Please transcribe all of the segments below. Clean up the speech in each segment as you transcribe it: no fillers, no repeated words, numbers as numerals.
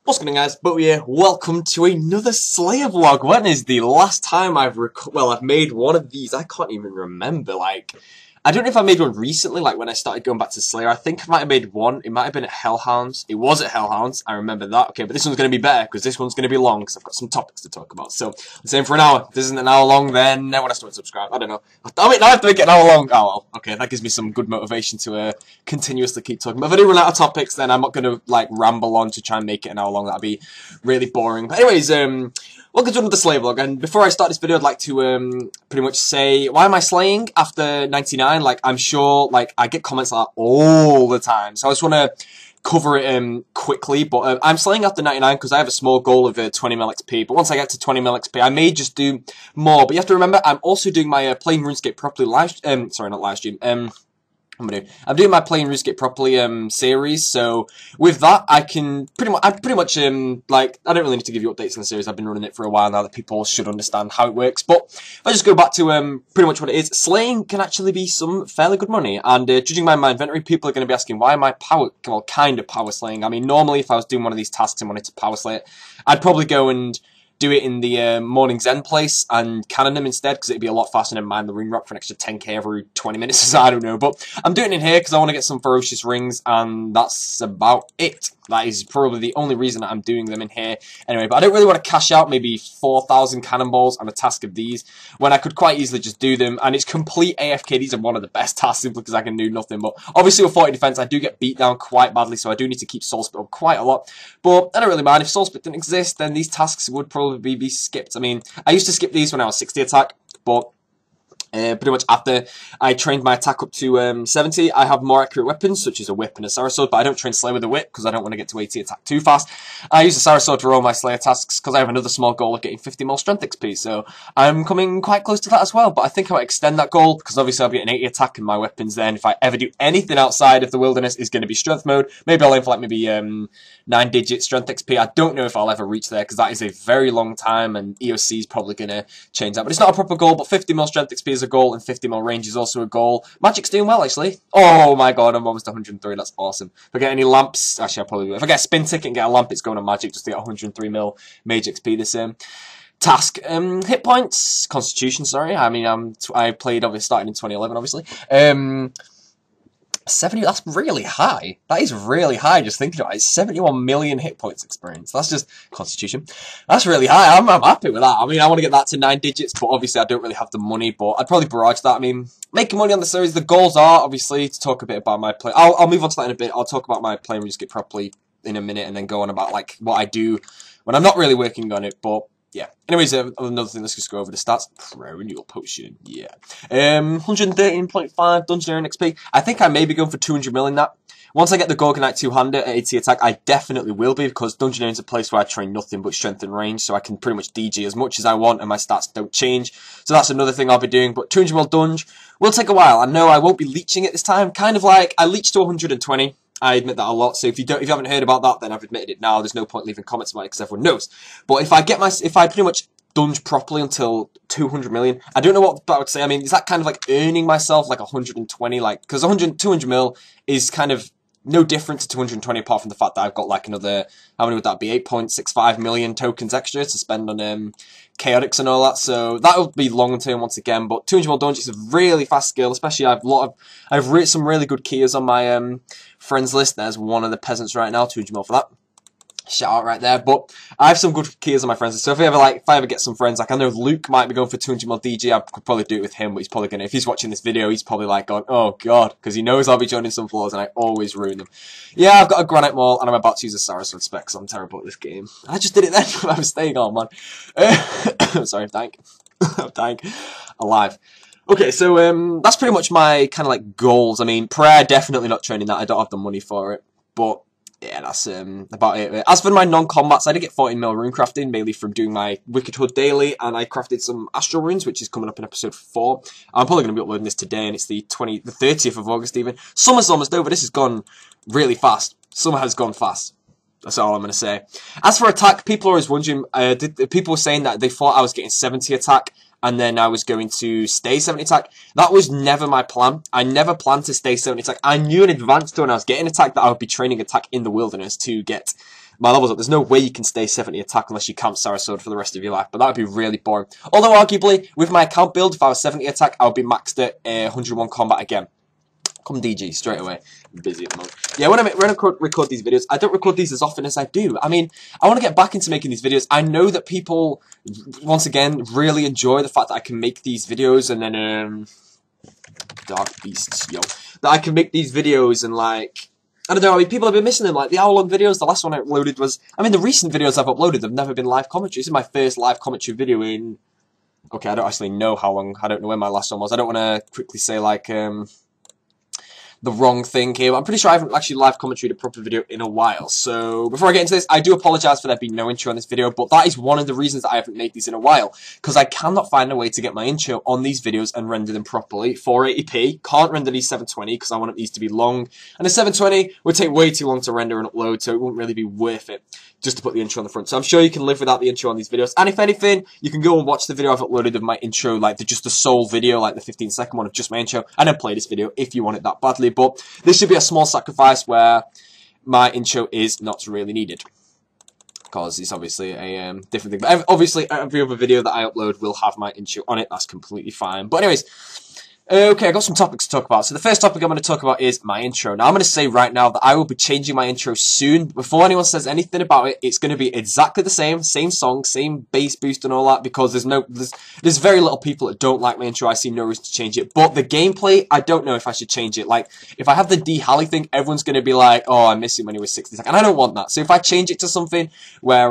What's going on, guys? B0aty here. Welcome to another Slayer vlog. When is the last time I've made one of these? I can't even remember. I don't know if I made one recently, like when I started going back to Slayer. I think I might have made one. It might have been at Hellhounds. It was at Hellhounds. I remember that. Okay, but this one's going to be better because this one's going to be long because I've got some topics to talk about. So, let's aim for an hour. If this isn't an hour long, then no one has to subscribe. I don't know. Damn it, now I have to make it an hour long. Oh, well. Okay, that gives me some good motivation to continuously keep talking. But if I do run out of topics, then I'm not going to, ramble on to try and make it an hour long. That'd be really boring. But anyways, welcome to another Slayer vlog, and before I start this video, I'd like to pretty much say, why am I slaying after 99? I'm sure, I get comments like that all the time, so I just want to cover it quickly, but I'm slaying after 99 because I have a small goal of 20mil XP, but once I get to 20mil XP, I may just do more, but you have to remember, I'm also doing my Playing RuneScape Properly sorry, not live stream, I'm doing my Playing RuneScape Properly series, so with that, I can pretty much, I don't really need to give you updates on the series. I've been running it for a while now that people should understand how it works, but if I just go back to pretty much what it is, slaying can actually be some fairly good money, and judging by my inventory, people are going to be asking, why am I kind of power slaying? I mean, normally if I was doing one of these tasks and wanted to power slay it, I'd probably go and do it in the morning Zen place and cannon them instead, because it'd be a lot faster than mine the ring rock for an extra 10k every 20 minutes, I don't know, but I'm doing it in here because I want to get some ferocious rings, and that's about it. That is probably the only reason that I'm doing them in here anyway, but I don't really want to cash out maybe 4,000 cannonballs on a task of these, when I could quite easily just do them, and it's complete AFK. These are one of the best tasks simply because I can do nothing, but obviously with 40 defense, I do get beat down quite badly, so I do need to keep soul split up quite a lot, but I don't really mind. If soul split didn't exist, then these tasks would probably be skipped. I mean, I used to skip these when I was 60 attack, but pretty much after I trained my attack up to 70, I have more accurate weapons, such as a whip and a Sarah sword, but I don't train Slayer with a whip because I don't want to get to 80 attack too fast. I use the Sarah sword for all my Slayer tasks because I have another small goal of getting 50 more strength XP, so I'm coming quite close to that as well, but I think I might extend that goal because obviously I'll be getting 80 attack, and my weapons then, if I ever do anything outside of the wilderness, is going to be strength mode. Maybe I'll aim for maybe 9-digit strength XP. I don't know if I'll ever reach there because that is a very long time, and EOC is probably going to change that, but it's not a proper goal. But 50 more strength XP is a goal, and 50 more range is also a goal. Magic's doing well, actually. Oh my god, I'm almost 103. That's awesome. If I get any lamps, actually, I probably will. If I get a spin ticket and get a lamp, it's going on Magic just to get 103 mil mage XP this task. Hit points, Constitution. Sorry, I mean, I played obviously starting in 2011, obviously. 70, that's really high. That is really high, just thinking about it. It's 71 million hit points experience. That's just Constitution. That's really high. I'm happy with that. I mean, I want to get that to 9 digits, but obviously I don't really have the money, but I'd probably barrage that. I mean, making money on the series, the goals are, obviously, to talk a bit about my play. I'll move on to that in a bit. I'll talk about my Playing RuneScape Properly in a minute, and then go on about, what I do when I'm not really working on it, but yeah. Anyways, another thing, let's just go over the stats. Perennial Potion, yeah. 113.5 Dungeoneering XP. I think I may be going for 200 mil in that. Once I get the Gorgonite two-hander at 80 attack, I definitely will be, because Dungeoneering is a place where I train nothing but strength and range, so I can pretty much DG as much as I want, and my stats don't change. So that's another thing I'll be doing, but 200 mil Dunge will take a while. I know I won't be leeching it this time, kind of like, I leeched to 120. I admit that a lot, so if you haven't heard about that, then I've admitted it now. There's no point leaving comments about it because everyone knows. But if I pretty much dunge properly until 200 million, I don't know what I would say. I mean, is that kind of like earning myself like 120, because 200 mil is kind of no different to 220, apart from the fact that I've got like another, how many would that be, 8.65 million tokens extra to spend on chaotics and all that, so that would be long term once again. But 200 mil dunge is a really fast skill, especially I've written some really good keys on my friends list. There's one of the peasants right now, 200 mil for that. Shout out right there. But I have some good keys on my friends list, so if I ever get some friends, I know Luke might be going for 200 mil DG, I could probably do it with him, but he's probably gonna, if he's watching this video, he's probably like going, oh god, because he knows I'll be joining some floors and I always ruin them. Yeah, I've got a granite maul and I'm about to use a Saracen spec because I'm terrible at this game. I just did it then when I was staying on, man. Sorry, I'm dying. I'm dying. Alive. Okay, so that's pretty much my kind of goals. I mean, prayer, definitely not training that. I don't have the money for it, but yeah, that's about it. As for my non-combats, I did get 14 mil rune crafting, mainly from doing my Wicked Hood daily, and I crafted some Astral runes, which is coming up in episode 4. I'm probably going to be uploading this today, and it's the 30th of August even. Summer's almost over. This has gone really fast. Summer has gone fast. That's all I'm going to say. As for attack, people are always wondering, people were saying that they thought I was getting 70 attack, and then I was going to stay 70 attack. That was never my plan. I never planned to stay 70 attack. I knew in advance when I was getting attack that I would be training attack in the wilderness to get my levels up. There's no way you can stay 70 attack unless you camp Sarasword for the rest of your life, but that would be really boring. Although, arguably, with my account build, if I was 70 attack, I would be maxed at 101 combat again. Come DG, straight away. I'm busy at the moment. Yeah, when I record these videos, I don't record these as often as I do. I mean, I want to get back into making these videos. I know that people, once again, really enjoy the fact that I can make these videos and then, Dark Beasts, yo. That I can make these videos and, like, I don't know, I mean, people have been missing them, like, the hour-long videos. The last one I uploaded was, I mean, the recent videos I've uploaded have never been live commentary. This is my first live commentary video in, okay, I don't actually know how long, I don't know when my last one was. I don't want to quickly say, like, the wrong thing here. I'm pretty sure I haven't actually live commentated a proper video in a while. So before I get into this, I do apologise for there being no intro on this video, but that is one of the reasons that I haven't made these in a while, because I cannot find a way to get my intro on these videos and render them properly. 480p, can't render these 720 because I want these to be long, and the 720 would take way too long to render and upload, so it wouldn't really be worth it just to put the intro on the front. So I'm sure you can live without the intro on these videos, and if anything, you can go and watch the video I've uploaded of my intro, like just the sole video, like the 15-second one of just my intro, and then play this video if you want it that badly. But this should be a small sacrifice where my intro is not really needed, because it's obviously a different thing. But obviously, every other video that I upload will have my intro on it. That's completely fine. But anyways, okay, I got some topics to talk about. So the first topic I'm going to talk about is my intro. Now, I'm going to say right now that I will be changing my intro soon. Before anyone says anything about it, it's going to be exactly the same song, same bass boost and all that, because there's very little people that don't like my intro. I see no reason to change it. But the gameplay, I don't know if I should change it. Like, if I have the D. Halley thing, everyone's going to be like, oh, I miss him when he was 60 seconds. And I don't want that. So if I change it to something where,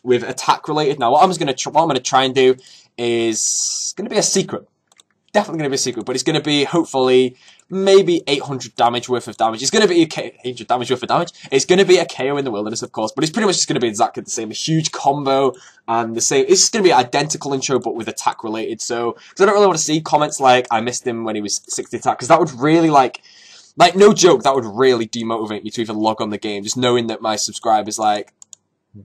with attack related, now what I'm going to try and do is going to be a secret. Definitely going to be a secret, but it's going to be, hopefully, maybe 800 damage worth of damage. It's going to be 800 damage worth of damage. It's going to be a KO in the wilderness, of course, but it's pretty much just going to be exactly the same. A huge combo and the same. It's going to be an identical intro, but with attack related. So, because I don't really want to see comments like, I missed him when he was 60 attack, because that would really, like, no joke, that would really demotivate me to even log on the game, just knowing that my subscribers, like,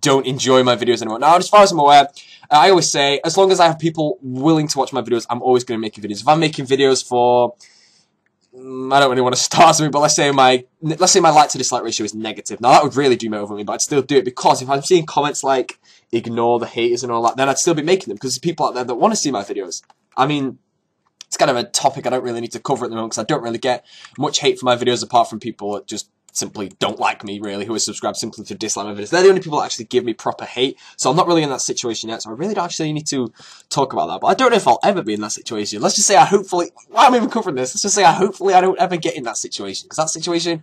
don't enjoy my videos anymore. Now, as far as I'm aware, I always say, as long as I have people willing to watch my videos, I'm always going to make videos. If I'm making videos for, I don't really want to start something, but let's say my like to dislike ratio is negative. Now, that would really demotivate me, but I'd still do it, because if I'm seeing comments like, ignore the haters and all that, then I'd still be making them, because there's people out there that want to see my videos. I mean, it's kind of a topic I don't really need to cover at the moment, because I don't really get much hate for my videos, apart from people that just simply don't like me, really, who are subscribed simply to dislike my videos. They're the only people that actually give me proper hate, so I'm not really in that situation yet, so I really don't actually need to talk about that. But I don't know if I'll ever be in that situation. Let's just say why am I even covering this? Let's just say hopefully I don't ever get in that situation, because that situation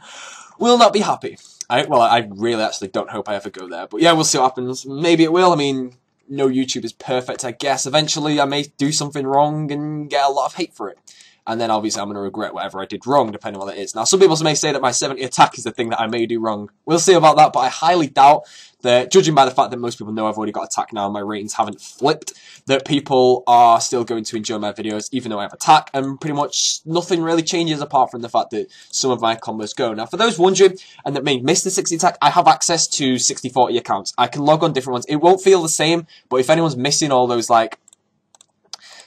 will not be happy. I really actually don't hope I ever go there, but yeah, we'll see what happens. Maybe it will. I mean, no YouTube is perfect, I guess. Eventually I may do something wrong and get a lot of hate for it. And then obviously I'm going to regret whatever I did wrong, depending on what it is. Now, some people may say that my 70 attack is the thing that I may do wrong. We'll see about that, but I highly doubt that, judging by the fact that most people know I've already got attack now and my ratings haven't flipped, that people are still going to enjoy my videos, even though I have attack, and pretty much nothing really changes apart from the fact that some of my combos go. Now, for those wondering, and that may miss the 60 attack, I have access to 60/40 accounts. I can log on different ones. It won't feel the same, but if anyone's missing all those, like,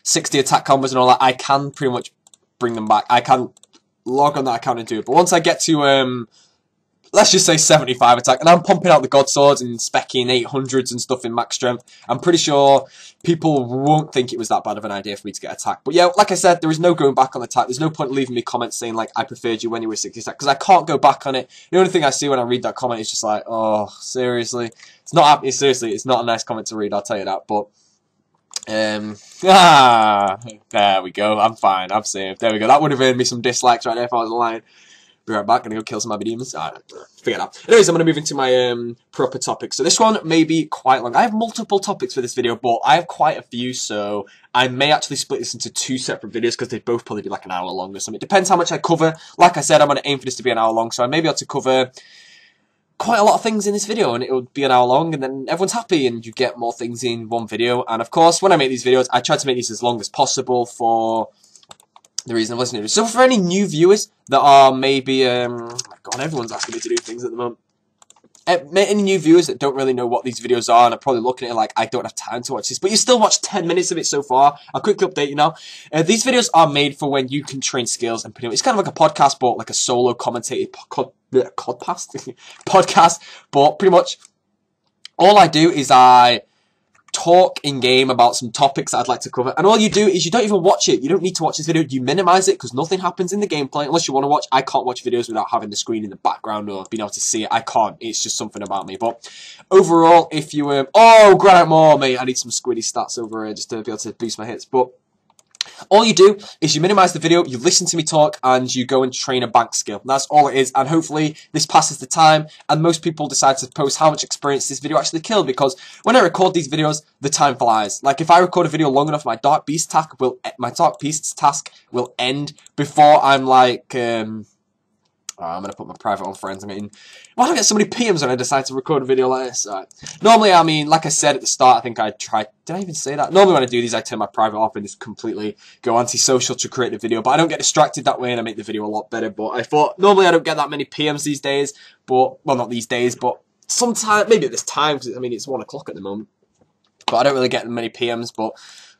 60 attack combos and all that, I can pretty much bring them back. I can log on that account and do it. But once I get to, let's just say 75 attack, and I'm pumping out the God Swords and specking 800s and stuff in max strength, I'm pretty sure people won't think it was that bad of an idea for me to get attack. But yeah, like I said, there is no going back on attack. There's no point leaving me comments saying, like, I preferred you when you were 60 attack, because I can't go back on it. The only thing I see when I read that comment is just like, oh, seriously? It's not happening, seriously. It's not a nice comment to read, I'll tell you that. But there we go. I'm fine. I'm saved. There we go. That would have earned me some dislikes right there if I was lying. Be right back. Gonna go kill some Abbey demons. Figure it out. Anyways, I'm gonna move into my proper topic. So this one may be quite long. I have multiple topics for this video, but I have quite a few, so I may actually split this into 2 separate videos, because they'd both probably be like an hour long or something. It depends how much I cover. Like I said, I'm gonna aim for this to be an hour long, so I may be able to cover quite a lot of things in this video, and it would be an hour long, and then everyone's happy, and you get more things in one video. And of course, when I make these videos, I try to make these as long as possible for the reason of listening to it. So for any new viewers that are maybe, oh my god, everyone's asking me to do things at the moment. any new viewers that don't really know what these videos are and are probably looking at it like, I don't have time to watch this, but you still watched 10 minutes of it so far. I'll quickly update you now. These videos are made for when you can train skills, and it's kind of like a podcast, but like a solo commentated podcast, but pretty much all I do is I talk in game about some topics that I'd like to cover, and all you do is you don't even watch it. You don't need to watch this video. You minimize it because nothing happens in the gameplay unless you want to watch. I can't watch videos without having the screen in the background or being able to see it. I can't. It's just something about me. But overall, if you oh, granite more, mate. I need some squiddy stats over here just to be able to boost my hits. But all you do is you minimize the video, you listen to me talk, and you go and train a bank skill. That's all it is, and hopefully this passes the time, and most people decide to post how much experience this video actually killed, because when I record these videos, the time flies. Like, if I record a video long enough, my Dark Beast's task will end before I'm like, I'm going to put my private on friends. I mean, why do I get so many PMs when I decide to record a video like this? Normally, I mean, like I said at the start, I think I tried... Did I even say that? Normally when I do these, I turn my private off and just completely go anti-social to create the video. But I don't get distracted that way and I make the video a lot better. But I thought, normally I don't get that many PMs these days. But, well, not these days, but sometime, maybe at this time, because, I mean, it's 1 o'clock at the moment. But I don't really get many PMs, but...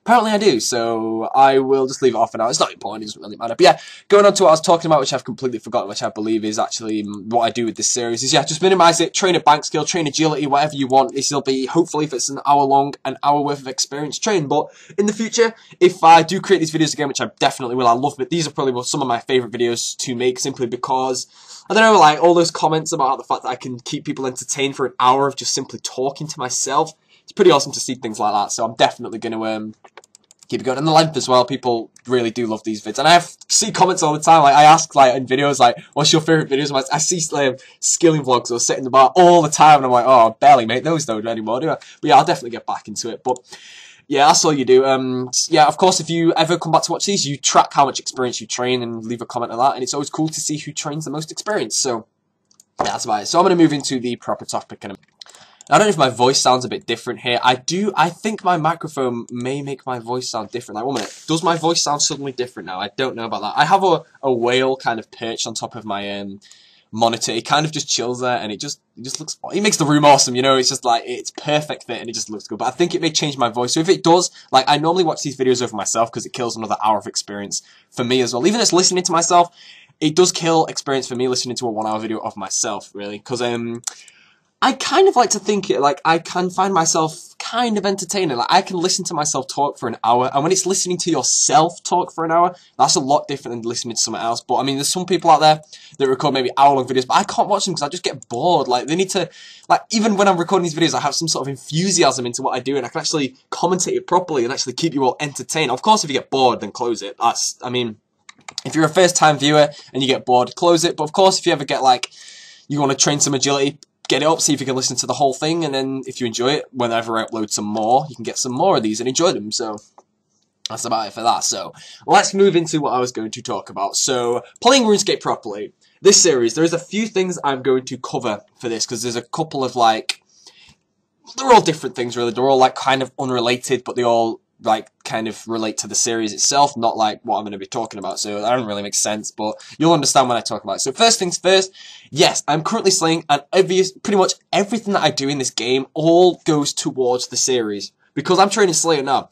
apparently I do, so I will just leave it off for now. It's not important, it doesn't really matter. But yeah, going on to what I was talking about, which I've completely forgotten, which I believe is actually what I do with this series, is yeah, just minimize it, train a bank skill, train agility, whatever you want. This will be, hopefully, if it's an hour long, an hour worth of experience train. But in the future, if I do create these videos again, which I definitely will, I love it. These are probably some of my favourite videos to make, simply because, I don't know, like all those comments about the fact that I can keep people entertained for an hour of just simply talking to myself. It's pretty awesome to see things like that, so I'm definitely going to keep it going. And the length as well, people really do love these vids. And I see comments all the time, like I ask like in videos like, what's your favourite videos? I see skilling vlogs or setting the bar all the time, and I'm like, oh, I barely make those though anymore, do I? But yeah, I'll definitely get back into it. But yeah, that's all you do. Yeah, of course, if you ever come back to watch these, you track how much experience you train and leave a comment on that, and it's always cool to see who trains the most experience. So yeah, that's about it. So I'm going to move into the proper topic in a minute. I don't know if my voice sounds a bit different here. I think my microphone may make my voice sound different. Like, 1 minute. Does my voice sound suddenly different now? I don't know about that. I have a whale kind of perched on top of my monitor. It kind of just chills there, and it just looks... It makes the room awesome, you know? It's just like, it's perfect fit, and it just looks good. But I think it may change my voice. So if it does, like, I normally watch these videos over myself because it kills another hour of experience for me as well. Even just listening to myself, it does kill experience for me listening to a 1 hour video of myself, really. Because, I kind of like to think it, like, I can find myself kind of entertaining. Like, I can listen to myself talk for an hour, and when it's listening to yourself talk for an hour, that's a lot different than listening to someone else. But, I mean, there's some people out there that record maybe hour-long videos, but I can't watch them because I just get bored. Like, they need to, like, even when I'm recording these videos, I have some sort of enthusiasm into what I do, and I can actually commentate it properly and actually keep you all entertained. Of course, if you get bored, then close it. That's, I mean, if you're a first-time viewer and you get bored, close it. But, of course, if you ever get, like, you want to train some agility, get it up, see if you can listen to the whole thing, and then if you enjoy it, whenever I upload some more, you can get some more of these and enjoy them. So that's about it for that. So let's move into what I was going to talk about. So playing RuneScape properly. This series, there's a few things I'm going to cover for this, because there's a couple of, like, they're all different things, really. They're all, like, kind of unrelated, but they all, like, kind of relate to the series itself, not like what I'm going to be talking about, so that doesn't really make sense, but you'll understand when I talk about it. So first things first, yes, I'm currently slaying, and pretty much everything that I do in this game all goes towards the series, because I'm training Slayer now.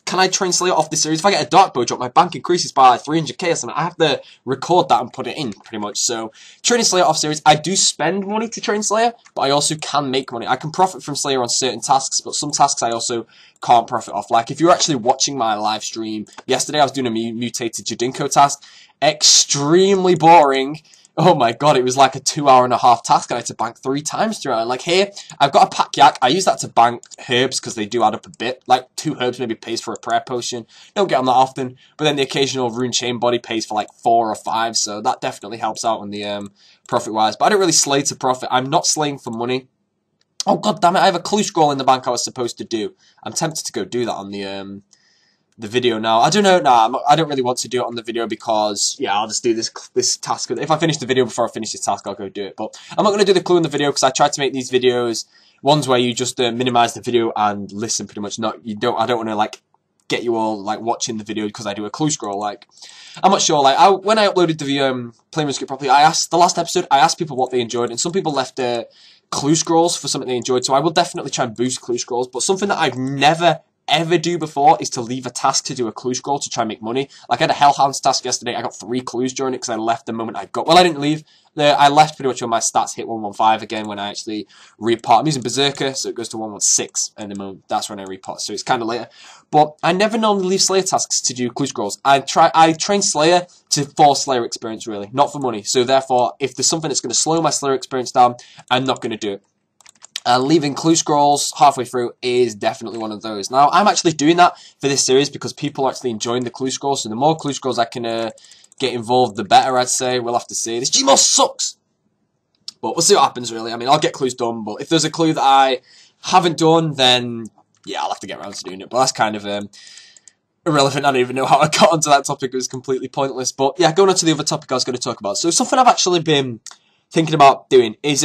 Can I train Slayer off this series? If I get a dark bow drop, my bank increases by 300k or something. I have to record that and put it in, pretty much. So, training Slayer off series, I do spend money to train Slayer, but I also can make money. I can profit from Slayer on certain tasks, but some tasks I also can't profit off. Like, if you're actually watching my live stream, yesterday I was doing a mutated Judinko task. Extremely boring. Oh my god, it was like a 2.5-hour task, and I had to bank 3 times through it. Like here, I've got a pack yak. I use that to bank herbs because they do add up a bit. Like 2 herbs maybe pays for a prayer potion. Don't get them that often. But then the occasional rune chain body pays for like 4 or 5. So that definitely helps out on the profit wise. But I don't really slay to profit. I'm not slaying for money. Oh god damn it! I have a clue scroll in the bank I was supposed to do. I'm tempted to go do that on the video now. I don't know, I don't really want to do it on the video because, yeah, I'll just do this task. If I finish the video before I finish this task, I'll go do it. But I'm not going to do the clue in the video because I tried to make these videos, ones where you just minimize the video and listen pretty much. I don't want to, like, get you all, like, watching the video because I do a clue scroll. Like, I'm not sure, like, when I uploaded the playing RuneScape properly, the last episode, I asked people what they enjoyed, and some people left clue scrolls for something they enjoyed, so I will definitely try and boost clue scrolls, but something that I've never ever do before is to leave a task to do a clue scroll to try and make money. Like, I had a Hellhounds task yesterday, I got 3 clues during it because I left the moment I got, well, I didn't leave, I left pretty much when my stats hit 115 again when I actually repot. I'm using Berserker, so it goes to 116 at the moment, that's when I repot, so it's kind of later. But I never normally leave Slayer tasks to do clue scrolls. I train Slayer for Slayer experience, really, not for money, so therefore, if there's something that's going to slow my Slayer experience down, I'm not going to do it. Leaving clue scrolls halfway through is definitely one of those. Now, I'm actually doing that for this series because people are actually enjoying the clue scrolls, so the more clue scrolls I can get involved, the better, I'd say. We'll have to see. This Gmod sucks! But we'll see what happens, really. I mean, I'll get clues done, but if there's a clue that I haven't done, then, yeah, I'll have to get around to doing it. But that's kind of irrelevant. I don't even know how I got onto that topic. It was completely pointless. But, yeah, going on to the other topic I was going to talk about. So, something I've actually been thinking about doing is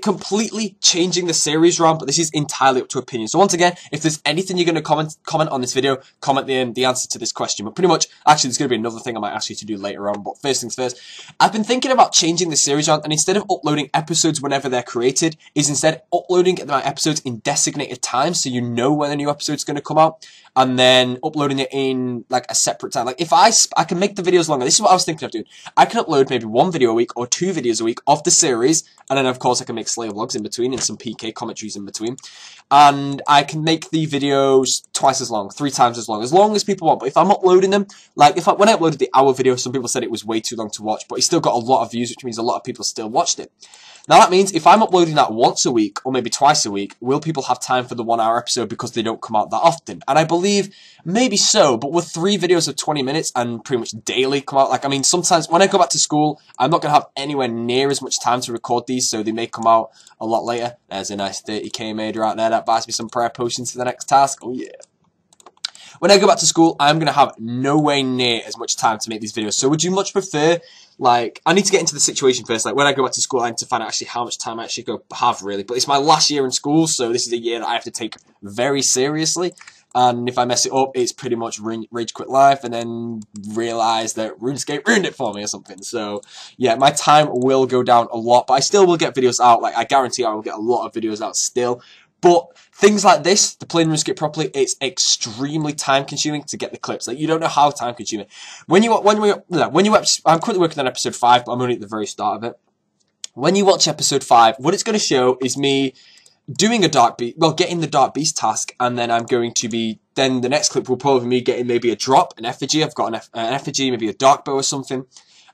completely changing the series around, but this is entirely up to opinion. So once again, if there's anything you're going to comment on this video, comment the answer to this question. But pretty much, actually, there's going to be another thing I might ask you to do later on. But first things first, I've been thinking about changing the series around, and instead of uploading episodes whenever they're created, is instead uploading my episodes in designated times, so you know when a new episode's going to come out, and then uploading it in like a separate time. Like if I can make the videos longer. This is what I was thinking of doing. I can upload maybe 1 video a week or 2 videos a week of the series, and then of course I can make Slayer vlogs in between and some PK commentaries in between. And I can make the videos twice as long, 3 times as long as people want. But if I'm uploading them, like when I uploaded the hour video, some people said it was way too long to watch, but it still got a lot of views, which means a lot of people still watched it. Now that means if I'm uploading that once a week, or maybe twice a week, will people have time for the 1 hour episode because they don't come out that often? And I believe maybe so, but with 3 videos of 20 minutes and pretty much daily come out, like, I mean, sometimes when I go back to school, I'm not going to have anywhere near as much time to record these, so they may come out a lot later. There's a nice 30k made right there, that buys me some prayer potions for the next task. Oh yeah. When I go back to school, I'm going to have nowhere near as much time to make these videos. So would you much prefer, like, I need to get into the situation first. Like, when I go back to school, I need to find out actually how much time I actually have, really. But it's my last year in school, so this is a year that I have to take very seriously. And if I mess it up, it's pretty much rage quit life and then realise that RuneScape ruined it for me or something. So, yeah, my time will go down a lot, but I still will get videos out. Like, I guarantee I will get a lot of videos out still. But things like this, the playing RuneScape properly, it's extremely time consuming to get the clips. Like, you don't know how time consuming. I'm currently working on episode 5, but I'm only at the very start of it. When you watch episode 5, what it's going to show is me doing a Dark Beast, well, getting the Dark Beast task, and then I'm going to be, then the next clip will probably be me getting maybe a drop, an effigy. I've got an effigy, maybe a dark bow or something.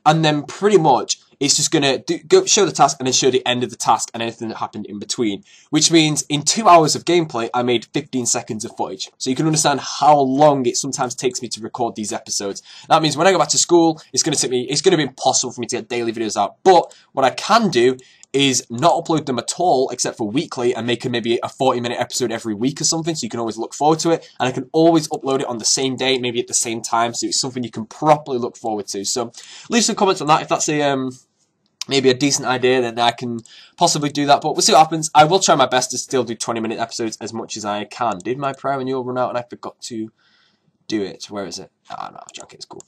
And then pretty much, it's just going to show the task and then show the end of the task and anything that happened in between. Which means in 2 hours of gameplay, I made 15 seconds of footage. So you can understand how long it sometimes takes me to record these episodes. That means when I go back to school, it's going to be impossible for me to get daily videos out. But what I can do is not upload them at all except for weekly and make maybe a 40-minute episode every week or something, so you can always look forward to it, and I can always upload it on the same day, maybe at the same time, so it's something you can properly look forward to. So leave some comments on that if that's maybe a decent idea, then I can possibly do that, but we'll see what happens. I will try my best to still do 20-minute episodes as much as I can. Did my prayer renewal run out and I forgot to do it? Where is it? Ah, no, I'm joking, it's cool.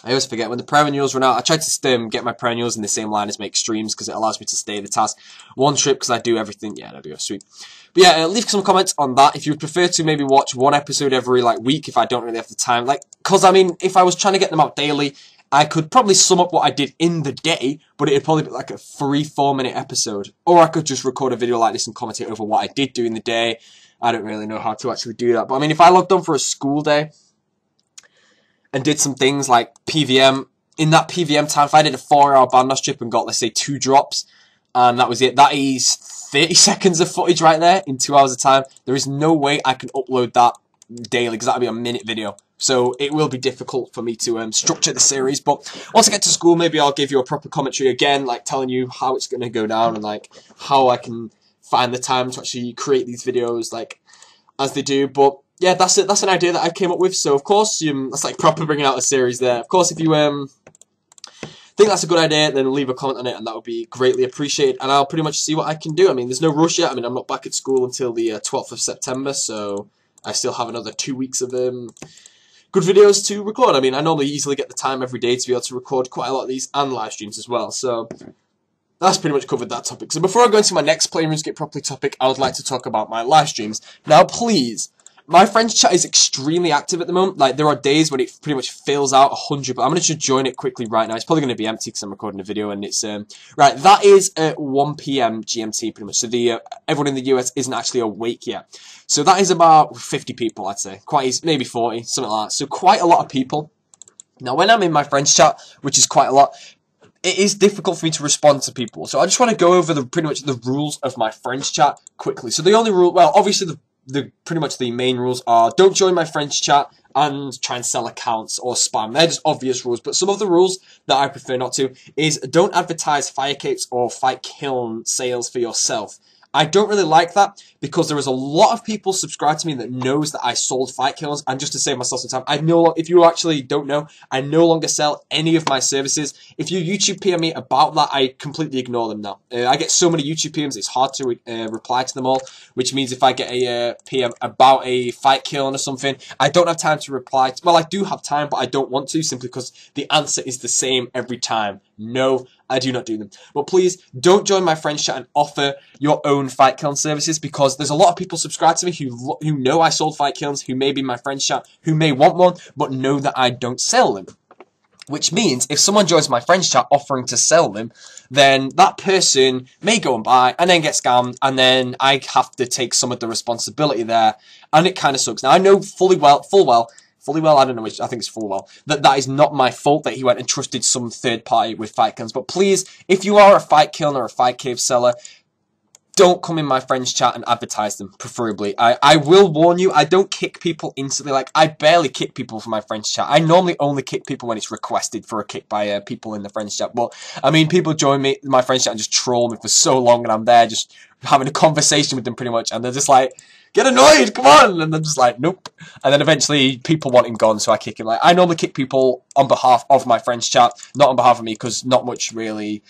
I always forget when the prayer renewals run out. I try to get my prayer renewals in the same line as make streams because it allows me to stay the task one trip because I do everything. Yeah, there we go, sweet. But yeah, leave some comments on that if you would prefer to maybe watch 1 episode every week if I don't really have the time. Because I mean, if I was trying to get them out daily, I could probably sum up what I did in the day, but it'd probably be like a 3-4 minute episode. Or I could just record a video like this and commentate over what I did do in the day. I don't really know how to actually do that. But I mean, if I logged on for a school day and did some things like PVM, in that PVM time, if I did a 4-hour bandos trip and got, let's say, 2 drops, and that was it, that is 30 seconds of footage right there in 2 hours of time. There is no way I can upload that daily because that would be a minute video. So it will be difficult for me to structure the series. But once I get to school, maybe I'll give you a proper commentary again, like telling you how it's going to go down and like how I can find the time to actually create these videos like as they do. But yeah, that's it. That's an idea that I came up with. So of course, that's like proper bringing out a series there. Of course, if you think that's a good idea, then leave a comment on it, and that would be greatly appreciated. And I'll pretty much see what I can do. I mean, there's no rush yet. I mean, I'm not back at school until the 12th of September, so I still have another 2 weeks of good videos to record. I mean, I normally easily get the time every day to be able to record quite a lot of these and live streams as well. So that's pretty much covered that topic. So before I go into my next Playing RuneScape Properly topic, I would like to talk about my live streams. Now, please, my friends chat is extremely active at the moment. Like, there are days when it pretty much fills out 100, but I'm going to just join it quickly right now. It's probably going to be empty because I'm recording a video, and it's, right, that is at 1 PM GMT pretty much. So everyone in the US isn't actually awake yet. So that is about 50 people, I'd say. Quite easy, maybe 40, something like that. So quite a lot of people. Now, when I'm in my friends chat, which is quite a lot, it is difficult for me to respond to people. So I just want to go over pretty much the rules of my friends chat quickly. So the only rule, well, obviously pretty much the main rules are don't join my friends chat and try and sell accounts or spam. They're just obvious rules. But some of the rules that I prefer not to is don't advertise fire capes or fight kiln sales for yourself. I don't really like that because there is a lot of people subscribe to me that knows that I sold fight kilns, and just to save myself some time, if you actually don't know, I no longer sell any of my services. If you YouTube PM me about that, I completely ignore them now. I get so many YouTube PMs, it's hard to reply to them all, which means if I get a PM about a fight kiln or something, I don't have time to reply. Well, I do have time, but I don't want to, simply because the answer is the same every time. No, I do not do them. But please, don't join my friends chat and offer your own fight kiln services, because there's a lot of people subscribe to me who know I sold fight kilns, who may be in my friends chat, who may want one, but know that I don't sell them. Which means, if someone joins my friends chat offering to sell them, then that person may go and buy, and then get scammed, and then I have to take some of the responsibility there, and it kind of sucks. Now, I know full well, I don't know which, I think it's full well, that is not my fault that he went and trusted some third party with fight kilns. But please, if you are a fight kiln or a fight cave seller, don't come in my friends chat and advertise them, preferably. I will warn you, I don't kick people instantly. Like, I barely kick people from my friends chat. I normally only kick people when it's requested for a kick by people in the friends chat. But, I mean, people join me, my friends chat, and just troll me for so long, and I'm there just having a conversation with them pretty much, and they're just like, get annoyed, come on! And I'm just like, nope. And then eventually people want him gone, so I kick him. Like, I normally kick people on behalf of my friends chat, not on behalf of me, because not much really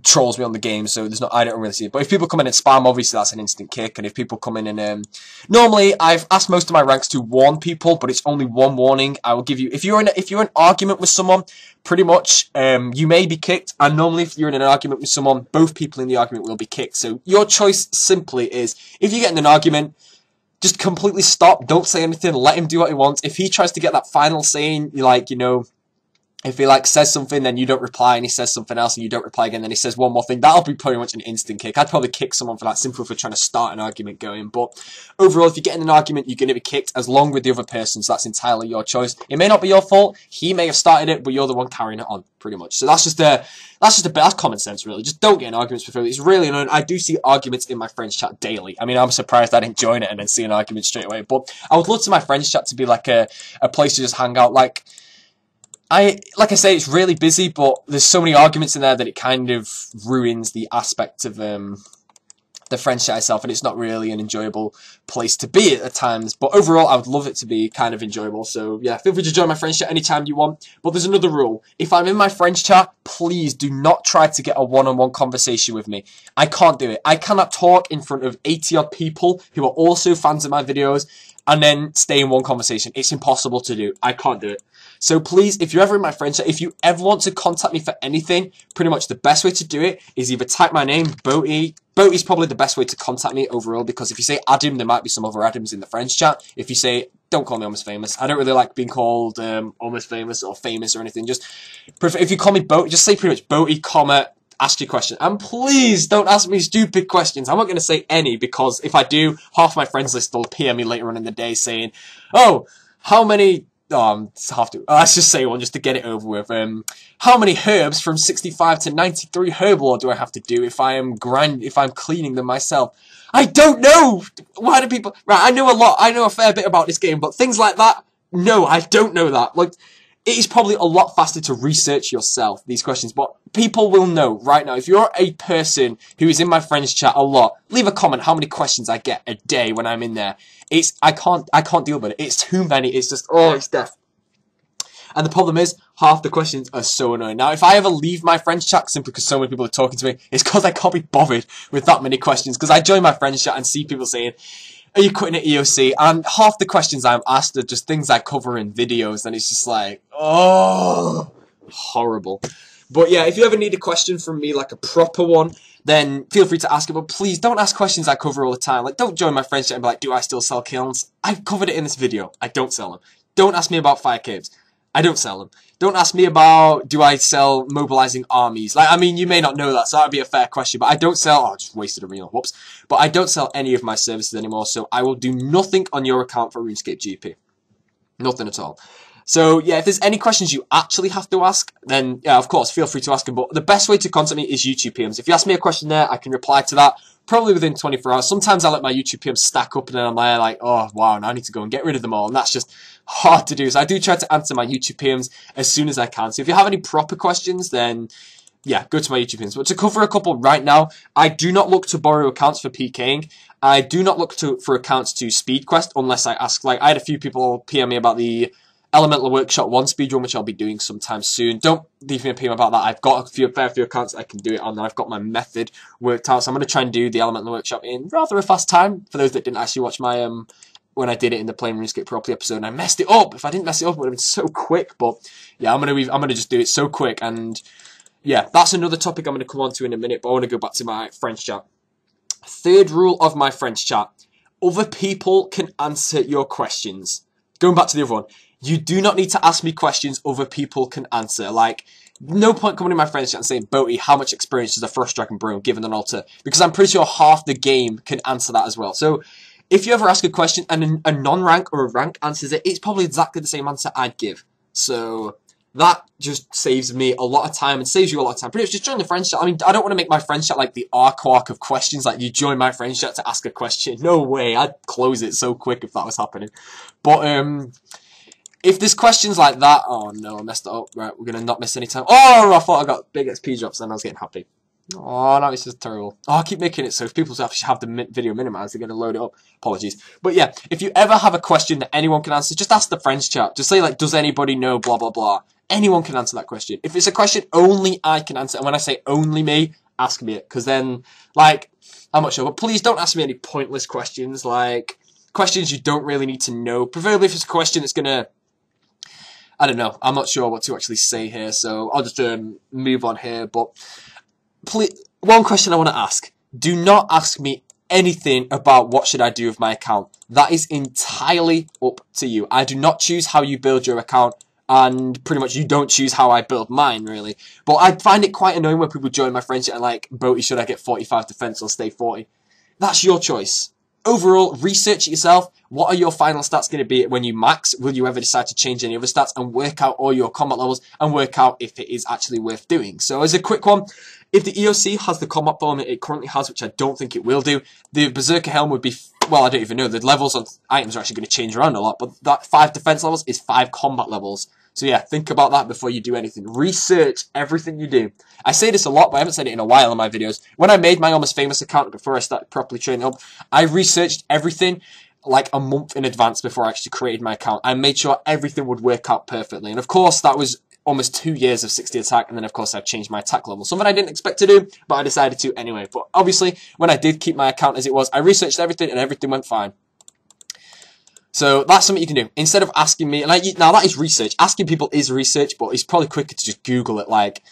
trolls me on the game, so I don't really see it. But if people come in and spam, obviously that's an instant kick. And if people come in and normally I've asked most of my ranks to warn people, but it's only one warning. I will give you, if you're in an argument with someone, pretty much you may be kicked. And normally if you're in an argument with someone, both people in the argument will be kicked. So your choice simply is, if you get in an argument, just completely stop, don't say anything, let him do what he wants. If he tries to get that final saying, like, you know, if he like says something, then you don't reply, and he says something else and you don't reply again, then he says one more thing, that'll be pretty much an instant kick. I'd probably kick someone for that, simply for trying to start an argument going. But overall, if you get in an argument, you're going to be kicked as long with the other person, so that's entirely your choice. It may not be your fault, he may have started it, but you're the one carrying it on, pretty much. So that's that's common sense, really. Just don't get in arguments before. It's really annoying. I do see arguments in my friends chat daily. I mean, I'm surprised I didn't join it and then see an argument straight away. But I would love to my friends chat to be like a place to just hang out. Like I say, it's really busy, but there's so many arguments in there that it kind of ruins the aspect of the friends chat itself, and it's not really an enjoyable place to be at times. But overall, I would love it to be kind of enjoyable. So yeah, feel free to join my friends chat anytime you want. But there's another rule. If I'm in my friends chat, please do not try to get a one-on-one conversation with me. I can't do it. I cannot talk in front of 80 odd people who are also fans of my videos and then stay in one conversation. It's impossible to do. I can't do it. So please, if you're ever in my friends chat, if you ever want to contact me for anything, pretty much the best way to do it is either type my name, B0aty. B0aty is probably the best way to contact me overall, because if you say Adam, there might be some other Adams in the friends chat. If you say, don't call me Almost Famous. I don't really like being called Almost Famous or Famous or anything. Just if you call me B0aty, just say pretty much B0aty, comma, ask your question. And please don't ask me stupid questions. I'm not going to say any, because if I do, half my friends list will PM me later on in the day saying, oh, how many... Oh, let's just say one just to get it over with. How many herbs from 65 to 93 herb lore do I have to do if I'm cleaning them myself? I don't know! Why do people... Right, I know a lot. I know a fair bit about this game, but things like that, no, I don't know that. Like, it is probably a lot faster to research yourself, these questions, but people will know right now. If you're a person who is in my friends chat a lot, leave a comment how many questions I get a day when I'm in there. I can't deal with it. It's too many. It's just, oh, it's death. And the problem is, half the questions are so annoying. Now, if I ever leave my friends chat simply because so many people are talking to me, it's because I can't be bothered with that many questions. Because I join my friends chat and see people saying, are you quitting at EOC? And half the questions I'm asked are just things I cover in videos, and it's just like, oh, horrible. But yeah, if you ever need a question from me, like a proper one, then feel free to ask it. But please don't ask questions I cover all the time. Like, don't join my friends chat and be like, do I still sell kilns? I've covered it in this video. I don't sell them. Don't ask me about fire caves. I don't sell them. Don't ask me about, do I sell mobilizing armies? Like, I mean, you may not know that, so that would be a fair question. But I don't sell, oh, I just wasted a reel, whoops. But I don't sell any of my services anymore, so I will do nothing on your account for RuneScape GP. Nothing at all. So, yeah, if there's any questions you actually have to ask, then, yeah, of course, feel free to ask them. But the best way to contact me is YouTube PMs. If you ask me a question there, I can reply to that probably within 24 hours. Sometimes I let my YouTube PMs stack up and then I'm there like, oh, wow, now I need to go and get rid of them all. And that's just hard to do. So I do try to answer my YouTube PMs as soon as I can. So if you have any proper questions, then, yeah, go to my YouTube PMs. But to cover a couple right now, I do not look to borrow accounts for PKing. I do not look for accounts to speed quest unless I ask. Like, I had a few people PM me about the Elemental Workshop 1 speedrun, which I'll be doing sometime soon. Don't leave me a PM about that. I've got a fair few accounts I can do it on, and I've got my method worked out. So I'm going to try and do the Elemental Workshop in rather a fast time. For those that didn't actually watch my when I did it in the Playing RuneScape Properly episode, and I messed it up. If I didn't mess it up, it would have been so quick. But yeah, I'm gonna just do it so quick, and yeah, that's another topic I'm going to come on to in a minute. But I want to go back to my French chat. Third rule of my French chat: other people can answer your questions. Going back to the other one. You do not need to ask me questions other people can answer. Like, no point coming in my friend's chat and saying, B0aty, how much experience does a Frost Dragon bro given an altar? Because I'm pretty sure half the game can answer that as well. So, if you ever ask a question and a non-rank or a rank answers it, it's probably exactly the same answer I'd give. So, that just saves me a lot of time and saves you a lot of time. Pretty much just join the friends chat. I mean, I don't want to make my friends chat like the arc of questions. Like, you join my friends chat to ask a question. No way. I'd close it so quick if that was happening. But, if there's questions like that, oh no, I messed it up. Right, we're gonna not miss any time. Oh, I thought I got big XP drops and I was getting happy. Oh, no, it's just terrible. Oh, I keep making it so if people have the video minimized, they're gonna load it up. Apologies. But yeah, if you ever have a question that anyone can answer, just ask the friends chat. Just say like, does anybody know blah blah blah? Anyone can answer that question. If it's a question only I can answer, and when I say only me, ask me it, because then like I'm not sure. But please don't ask me any pointless questions, like questions you don't really need to know. Preferably if it's a question that's gonna, I don't know. I'm not sure what to actually say here, so I'll just move on here. But please, one question I want to ask. Do not ask me anything about what should I do with my account. That is entirely up to you. I do not choose how you build your account, and pretty much you don't choose how I build mine, really. But I find it quite annoying when people join my friendship and like, B0aty, should I get 45 defense or stay 40? That's your choice. Overall, research it yourself. What are your final stats going to be when you max? Will you ever decide to change any other stats and work out all your combat levels and work out if it is actually worth doing? So as a quick one, if the EOC has the combat form it currently has, which I don't think it will do, the Berserker Helm would be, well, I don't even know, the levels on items are actually going to change around a lot, but that 5 defense levels is 5 combat levels. So yeah, think about that before you do anything. Research everything you do. I say this a lot, but I haven't said it in a while in my videos. When I made my Almost Famous account before I started properly training up, I researched everything like a month in advance before I actually created my account. I made sure everything would work out perfectly. And of course, that was almost 2 years of 60 attack, and then of course I've changed my attack level. Something I didn't expect to do, but I decided to anyway. But obviously, when I did keep my account as it was, I researched everything and everything went fine. So that's something you can do. Instead of asking me, like, now that is research. Asking people is research, but it's probably quicker to just Google it, like,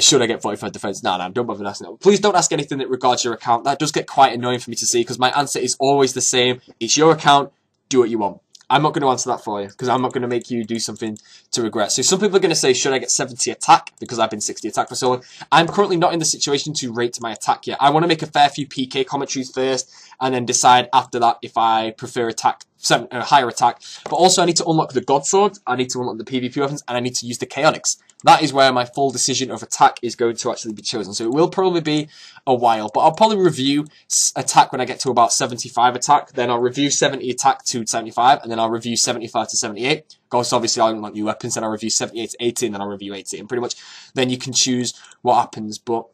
should I get 45 defense? No, don't bother asking that. Please don't ask anything that regards your account. That does get quite annoying for me to see, because my answer is always the same. It's your account, do what you want. I'm not going to answer that for you, because I'm not going to make you do something to regret. So some people are going to say, should I get 70 attack, because I've been 60 attack for so long. I'm currently not in the situation to rate my attack yet. I want to make a fair few PK commentaries first, and then decide after that if I prefer attack, higher attack. But also I need to unlock the God Sword, I need to unlock the PvP weapons, and I need to use the Chaotix. That is where my full decision of attack is going to actually be chosen. So it will probably be a while, but I'll probably review attack when I get to about 75 attack. Then I'll review 70 attack to 75, and then I'll review 75 to 78. Because obviously I'll unlock new weapons, then I'll review 78 to 80, and then I'll review 80. And pretty much then you can choose what happens. But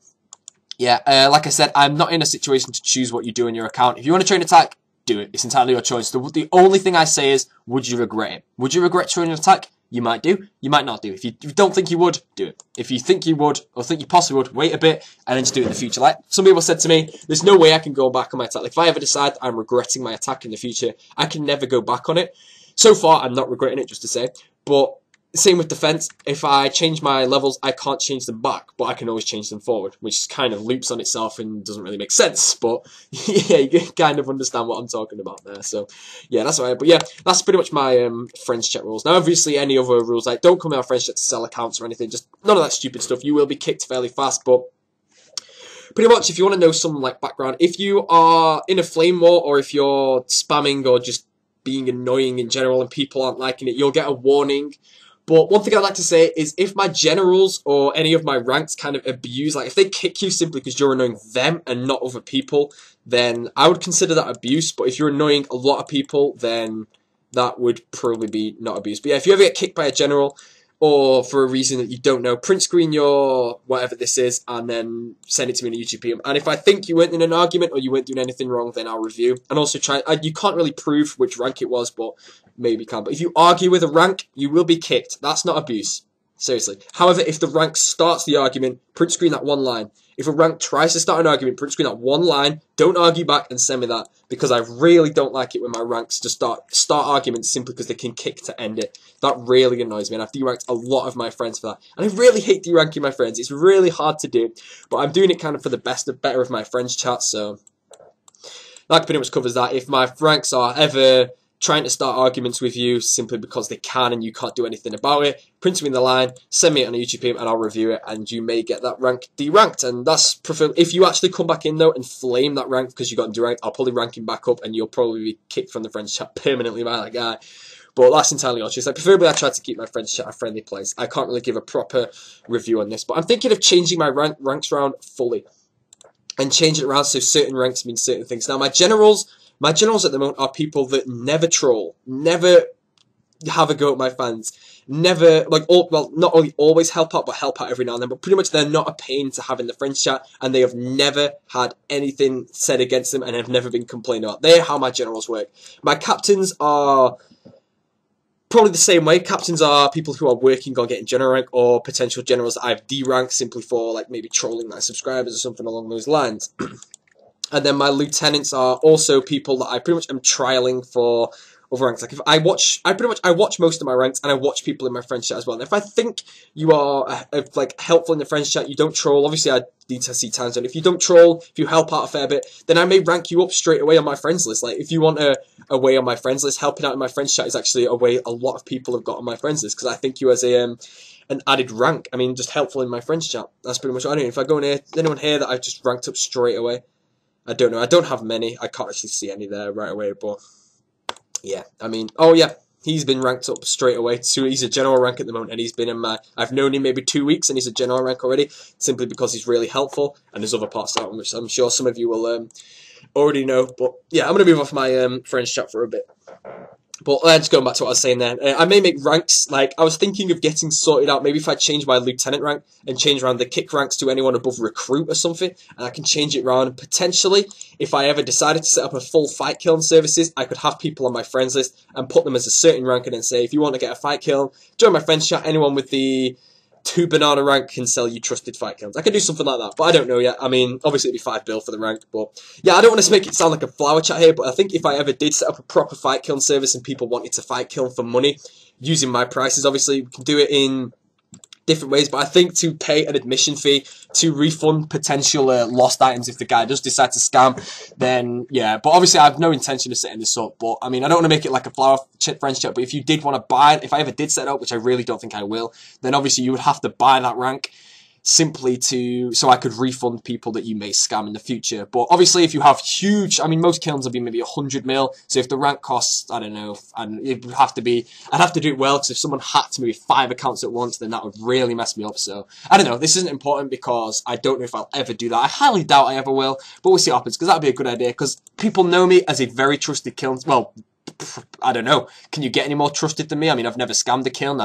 yeah, like I said, I'm not in a situation to choose what you do in your account. If you want to train attack, do it. It's entirely your choice. The only thing I say is, would you regret it? Would you regret training attack? You might do, you might not do. If you don't think you would, do it. If you think you would, or think you possibly would, wait a bit, and then just do it in the future. Like, some people said to me, there's no way I can go back on my attack. Like, if I ever decide I'm regretting my attack in the future, I can never go back on it. So far, I'm not regretting it, just to say. But Same with defense. If I change my levels, I can't change them back, but I can always change them forward, which kind of loops on itself and doesn't really make sense. But yeah, you can kind of understand what I'm talking about there. So yeah, that's right. But yeah, that's pretty much my friends chat rules. Now, obviously, any other rules, like don't come in our friends chat to sell accounts or anything. Just none of that stupid stuff. You will be kicked fairly fast, but pretty much, if you want to know some like background, if you are in a flame war or if you're spamming or just being annoying in general and people aren't liking it, you'll get a warning. But one thing I'd like to say is if my generals or any of my ranks kind of abuse, like if they kick you simply because you're annoying them and not other people, then I would consider that abuse. But if you're annoying a lot of people, then that would probably be not abuse. But yeah, if you ever get kicked by a general, or for a reason that you don't know, print screen your whatever this is and then send it to me in a YouTube PM. And if I think you weren't in an argument or you weren't doing anything wrong, then I'll review. And also you can't really prove which rank it was, but maybe you can. But if you argue with a rank, you will be kicked. That's not abuse. Seriously. However, if the rank starts the argument, print screen that one line. If a rank tries to start an argument, print screen that one line, don't argue back and send me that, because I really don't like it when my ranks just start arguments simply because they can kick to end it. That really annoys me, and I've deranked a lot of my friends for that. And I really hate deranking my friends. It's really hard to do, but I'm doing it kind of for the better of my friends chat, so that pretty much covers that. If my ranks are ever trying to start arguments with you simply because they can and you can't do anything about it, print me in the line, send me it on a YouTube page and I'll review it, and you may get that rank deranked. And that's preferred. If you actually come back in though and flame that rank because you got deranked, I'll probably rank him back up and you'll probably be kicked from the friends chat permanently by that guy. But that's entirely your choice. Like, preferably I try to keep my friends chat a friendly place. I can't really give a proper review on this, but I'm thinking of changing my ranks around fully and change it around so certain ranks mean certain things. Now my generals at the moment are people that never troll, never have a go at my fans, never, like, not only always help out, but help out every now and then, but pretty much they're not a pain to have in the friends chat, and they have never had anything said against them, and have never been complained about. They're how my generals work. My captains are probably the same way. Captains are people who are working on getting general rank, or potential generals that I've deranked simply for, like, maybe trolling my subscribers or something along those lines. And then my lieutenants are also people that I pretty much am trialing for other ranks. Like if I watch most of my ranks, and I watch people in my friends chat as well. And if I think you are like helpful in the friends chat, you don't troll. Obviously, I need to see time zone. If you don't troll, if you help out a fair bit, then I may rank you up straight away on my friends list. Like if you want a way on my friends list, helping out in my friends chat is actually a way a lot of people have got on my friends list, because I think you as an added rank. I mean, just helpful in my friends chat. That's pretty much what I do. If I go in here, anyone here that I've just ranked up straight away? I don't know. I don't have many. I can't actually see any there right away, but yeah. I mean, oh yeah, he's been ranked up straight away. So he's a general rank at the moment, and he's been in my... I've known him maybe 2 weeks, and he's a general rank already, simply because he's really helpful, and there's other parts out, which I'm sure some of you will already know. But yeah, I'm going to move off my friends chat for a bit. But just going back to what I was saying there, I may make ranks, like, I was thinking of getting sorted out, maybe if I change my lieutenant rank and change around the kick ranks to anyone above recruit or something, and I can change it around. Potentially, if I ever decided to set up a full fight kiln services, I could have people on my friends list and put them as a certain rank, and then say, if you want to get a fight kiln, join my friends chat, anyone with the 2 banana rank can sell you trusted fight kilns. I could do something like that, but I don't know yet. I mean, obviously it'd be 5 bill for the rank, but yeah, I don't want to make it sound like a flower chat here, but I think if I ever did set up a proper fight kiln service and people wanted to fight kiln for money, using my prices, obviously, we can do it in different ways, but I think to pay an admission fee to refund potential lost items if the guy does decide to scam, then yeah. But obviously I have no intention of setting this up, but I mean, I don't want to make it like a flower friends chat, but if you did want to buy it, if I ever did set it up, which I really don't think I will, then obviously you would have to buy that rank simply so I could refund people that you may scam in the future. But obviously if you have huge, I mean, most kilns will be maybe 100 mil, so if the rank costs, I don't know, and it would have to be, I'd have to do it well, because if someone hacked maybe 5 accounts at once, then that would really mess me up. So I don't know, this isn't important because I don't know if I'll ever do that. I highly doubt I ever will, but we'll see what happens, because that'd be a good idea, because people know me as a very trusted kiln. Well, I don't know, can you get any more trusted than me? I mean, I've never scammed a kiln.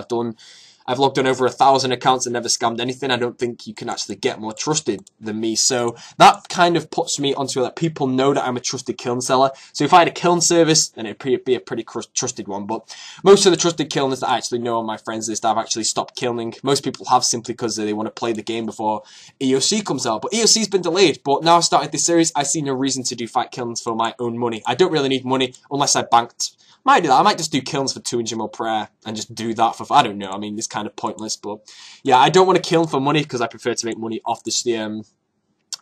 I've logged on over 1,000 accounts and never scammed anything. I don't think you can actually get more trusted than me. So that kind of puts me onto that people know that I'm a trusted kiln seller. So if I had a kiln service, then it'd be a pretty trusted one. But most of the trusted kilners that I actually know on my friends list, I've actually stopped kilning. Most people have simply because they want to play the game before EOC comes out. But EOC's been delayed. But now I've started this series, I see no reason to do fight kilns for my own money. I don't really need money unless I banked. Might do that. I might just do kilns for 200 mil per hour and just do that for, I don't know. I mean, it's kind of pointless, but yeah, I don't want to kiln for money because I prefer to make money off this,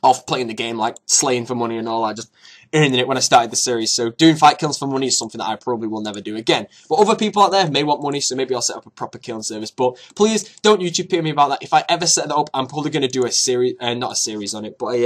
off playing the game, like slaying for money and all that, just earning it when I started the series. So doing fight kilns for money is something that I probably will never do again. But other people out there may want money, so maybe I'll set up a proper kiln service. But please don't YouTube pay me about that. If I ever set that up, I'm probably going to do a series, not a series on it, but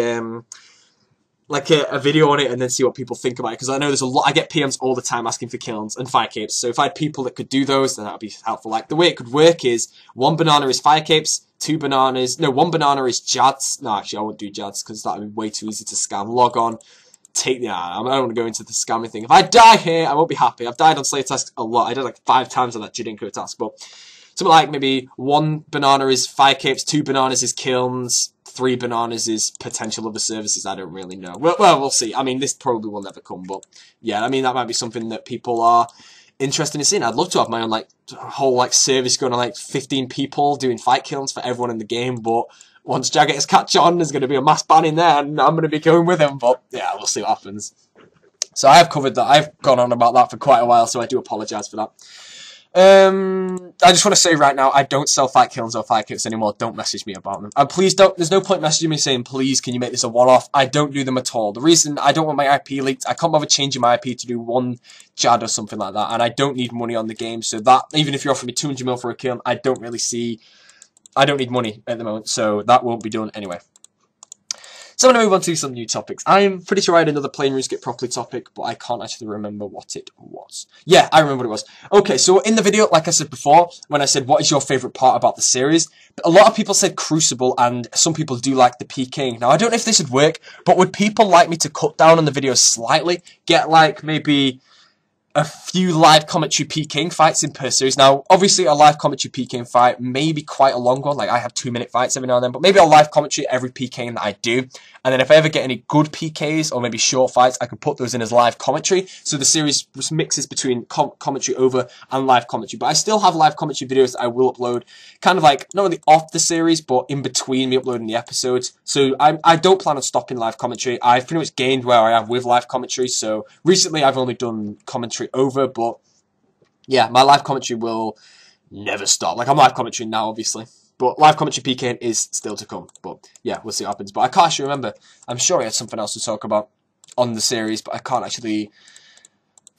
like a video on it and then see what people think about it, because I know there's a lot. I get PMs all the time asking for kilns and fire capes, so if I had people that could do those, then that would be helpful. Like the way it could work is 1 banana is fire capes, 1 banana is Jads. No, actually I won't do Jads because that would be way too easy to scam. Log on, I don't want to go into the scamming thing. If I die here, I won't be happy. I've died on Slayer tasks a lot. I did like 5 times on that Jidinko task, but something like maybe 1 banana is fire capes, 2 bananas is kilns, 3 bananas is potential other services. I don't really know. Well, we'll see. I mean, this probably will never come, but yeah, I mean, that might be something that people are interested in seeing. I'd love to have my own like whole like service going on, like 15 people doing fight kilns for everyone in the game, but once Jaggers catch on, there's going to be a mass ban in there, and I'm going to be going with him, but yeah, we'll see what happens. So I have covered that. I've gone on about that for quite a while, so I do apologise for that. I just want to say right now, I don't sell fight kilns or fight kits anymore. Don't message me about them. And please don't, there's no point messaging me saying, please, can you make this a one-off? I don't do them at all. The reason I don't want my IP leaked, I can't bother changing my IP to do 1 JAD or something like that, and I don't need money on the game, so that, even if you're offering me 200 mil for a kiln, I don't need money at the moment, so that won't be done anyway. So I'm going to move on to some new topics. I'm pretty sure I had another playing RuneScape properly topic, but I can't actually remember what it was. Yeah, I remember what it was. Okay, so in the video, like I said before, when I said, what is your favourite part about the series? A lot of people said Crucible, and some people do like the PKing. Now, I don't know if this would work, but would people like me to cut down on the videos slightly? Get, like, maybe a few live commentary PKing fights in per series. Now, obviously, a live commentary PKing fight may be quite a long one. Like, I have 2-minute fights every now and then, but maybe a live commentary every PKing that I do. And then if I ever get any good PKs or maybe short fights, I can put those in as live commentary. So the series mixes between commentary over and live commentary. But I still have live commentary videos that I will upload, kind of like, not really off the series, but in between me uploading the episodes. So I don't plan on stopping live commentary. I've pretty much gained where I am with live commentary. So recently I've only done commentary over, but yeah, my live commentary will never stop. Like, I'm live commentary now, obviously. But live commentary PKing is still to come. But yeah, we'll see what happens. But I can't actually remember. I'm sure I had something else to talk about on the series, but I can't actually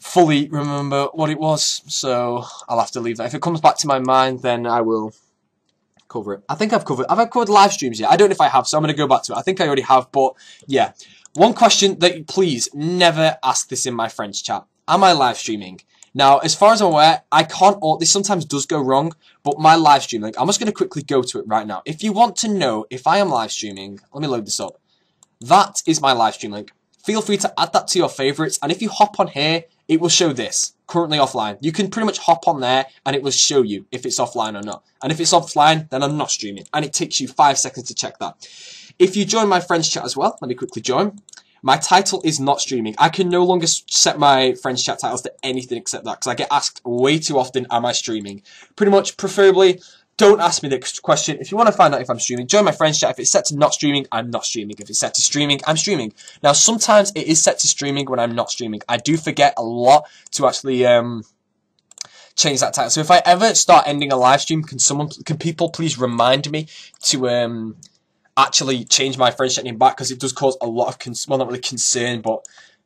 fully remember what it was. So I'll have to leave that. If it comes back to my mind, then I will cover it. I think have I covered live streams yet? I don't know if I have, so I'm going to go back to it. I think I already have, but yeah. One question that please never ask this in my friends chat. Am I live streaming? Now, as far as I'm aware, I can't, this sometimes does go wrong, but my live stream link, I'm just going to quickly go to it right now. If you want to know if I am live streaming, let me load this up. That is my live stream link. Feel free to add that to your favorites, and if you hop on here, it will show this, currently offline. You can pretty much hop on there, and it will show you if it's offline or not. And if it's offline, then I'm not streaming, and it takes you 5 seconds to check that. If you join my friends chat as well, let me quickly join. My title is not streaming. I can no longer set my friends chat titles to anything except that, because I get asked way too often, am I streaming? Pretty much, preferably, don't ask me the question. If you want to find out if I'm streaming, join my friends chat. If it's set to not streaming, I'm not streaming. If it's set to streaming, I'm streaming. Now, sometimes it is set to streaming when I'm not streaming. I do forget a lot to actually change that title. So if I ever start ending a live stream, can people please remind me to actually change my friends chat name back, because it does cause a lot of well, not really concern, but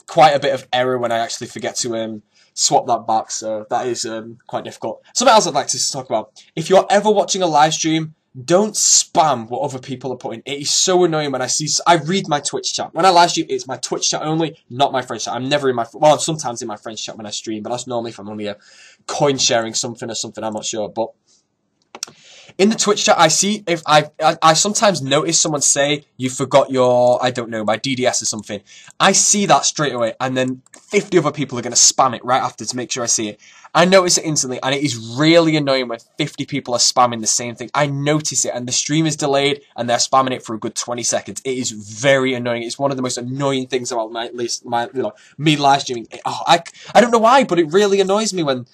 quite a bit of error when I actually forget to swap that back. So that is quite difficult. Something else I'd like to talk about: if you're ever watching a live stream, don't spam what other people are putting. It is so annoying when I read my Twitch chat. When I live stream, it's my Twitch chat only, not my friends chat. I'm never in my, well, I'm sometimes in my friends chat when I stream, but that's normally if I'm only coin sharing something or something, I'm not sure. But in the Twitch chat, I see if I sometimes notice someone say you forgot your, I don't know, my DDS or something. I see that straight away, and then 50 other people are going to spam it right after to make sure I see it. I notice it instantly, and it is really annoying when 50 people are spamming the same thing. I notice it, and the stream is delayed, and they're spamming it for a good 20 seconds. It is very annoying. It's one of the most annoying things about me live streaming. I don't know why, but it really annoys me when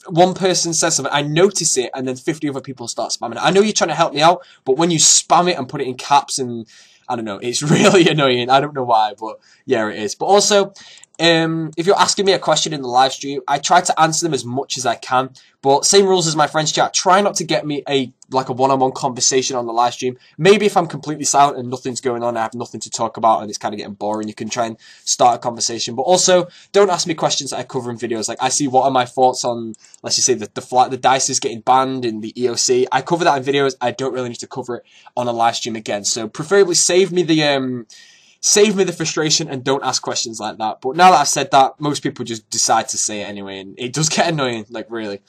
one person says something, I notice it, and then 50 other people start spamming it. I know you're trying to help me out, but when you spam it and put it in caps and, I don't know, it's really annoying. I don't know why, but yeah, it is. But also, if you're asking me a question in the live stream, I try to answer them as much as I can, but same rules as my friends chat. Try not to get me a one-on-one conversation on the live stream. Maybe if I'm completely silent and nothing's going on, I have nothing to talk about and it's kind of getting boring, you can try and start a conversation. But also, don't ask me questions that I cover in videos. Like, I see what are my thoughts on, let's just say, the dice is getting banned in the EOC. I cover that in videos. I don't really need to cover it on a live stream again. So preferably save me the frustration and don't ask questions like that. But now that I've said that, most people just decide to say it anyway, and it does get annoying, like, really.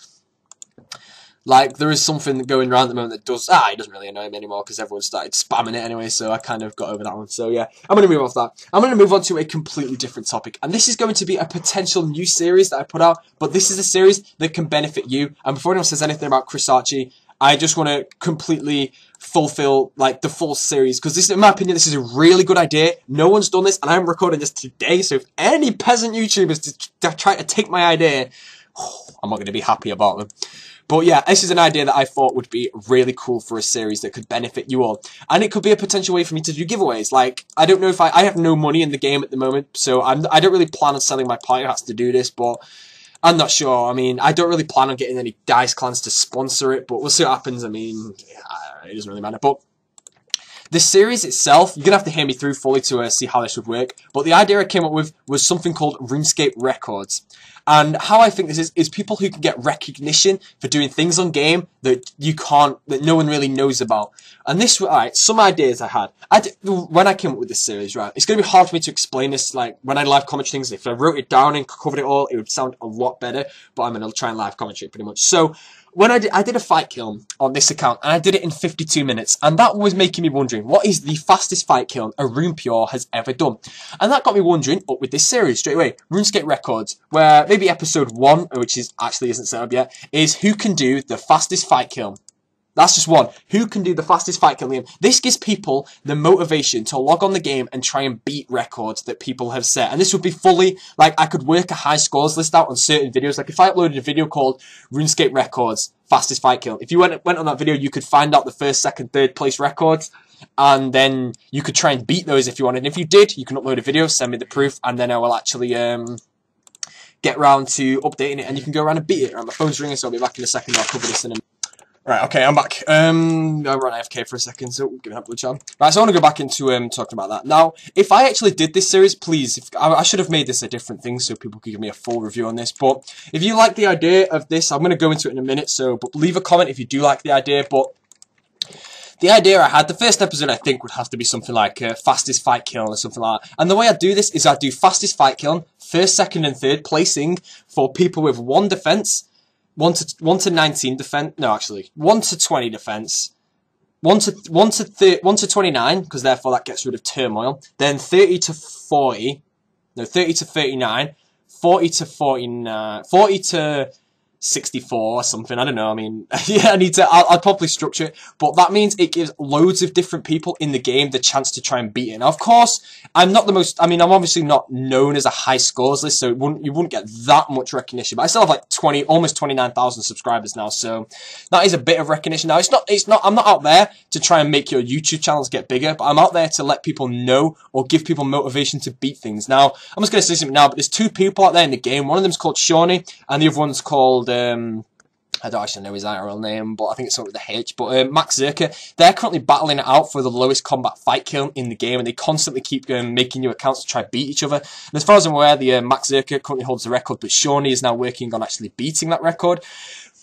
Like, there is something going around at the moment that does, it doesn't really annoy me anymore because everyone started spamming it anyway, so I kind of got over that one. So yeah, I'm going to move off that. I'm going to move on to a completely different topic, and this is going to be a potential new series that I put out, but this is a series that can benefit you. And before anyone says anything about B0aty, I just want to completely fulfill, like, the full series, because this, in my opinion, this is a really good idea. No one's done this, and I'm recording this today, so if any peasant YouTubers try to take my idea, I'm not going to be happy about them. But yeah, this is an idea that I thought would be really cool for a series that could benefit you all. And it could be a potential way for me to do giveaways. Like, I don't know if I have no money in the game at the moment, so I don't really plan on selling my party hats to do this, but I'm not sure. I mean, I don't really plan on getting any dice clans to sponsor it, but we'll see what happens. I mean, it doesn't really matter. But the series itself, you're going to have to hear me through fully to see how this would work. But the idea I came up with was something called RuneScape Records. And how I think this is people who can get recognition for doing things on game that that no one really knows about. And this, alright, some ideas I had. When I came up with this series, right, it's going to be hard for me to explain this, like, when I live commentary things. If I wrote it down and covered it all, it would sound a lot better, but I'm going to try and live commentary pretty much. So, when I did a fight kill on this account, and I did it in 52 minutes, and that was making me wondering, what is the fastest fight kill a RunePure has ever done? And that got me wondering, up with this series straight away, RuneScape Records, where maybe episode 1, which actually isn't set up yet, is who can do the fastest fight kill. That's just one. Who can do the fastest fight kill in the game? This gives people the motivation to log on the game and try and beat records that people have set. And this would be fully, like, I could work a high scores list out on certain videos. Like, if I uploaded a video called RuneScape Records, fastest fight kill, if you went on that video, you could find out the first, second, third place records. And then you could try and beat those if you wanted. And if you did, you can upload a video, send me the proof, and then I will actually get round to updating it, and you can go around and beat it. Right, my phone's ringing, so I'll be back in a second. I'll cover this in a minute. Right, okay, I'm back. I ran AFK for a second, so giving up the chat. Right, so I want to go back into talking about that. Now, if I actually did this series, please, I should have made this a different thing so people could give me a full review on this. But if you like the idea of this, I'm going to go into it in a minute, so but leave a comment if you do like the idea. But the idea I had, the first episode I think would have to be something like fastest fight kill or something like that. And the way I do this is I do fastest fight kill, first, second, and third placing for people with 1 defense. 1 to 19 defense. No, actually, 1 to 20 defense. 1 to 29, because therefore that gets rid of turmoil. Then 30 to 40. No, 30 to 39. 40 to 49. 40 to 64 or something. I don't know. I mean, yeah, I'll probably structure it, but that means it gives loads of different people in the game the chance to try and beat it. Now, of course, I'm obviously not known as a high scores list, so you wouldn't get that much recognition, but I still have like almost 29,000 subscribers now, so that is a bit of recognition. Now, I'm not out there to try and make your YouTube channels get bigger, but I'm out there to let people know or give people motivation to beat things. Now, I'm just going to say something now, but there's 2 people out there in the game. One of them's called B0aty, and the other one's called I don't actually know his IRL name, but I think it's something with the H. But Max Zerka, they're currently battling it out for the lowest combat fight kill in the game, and they constantly keep making new accounts to try and beat each other. And as far as I'm aware, the Max Zerka currently holds the record, but B0aty is now working on actually beating that record.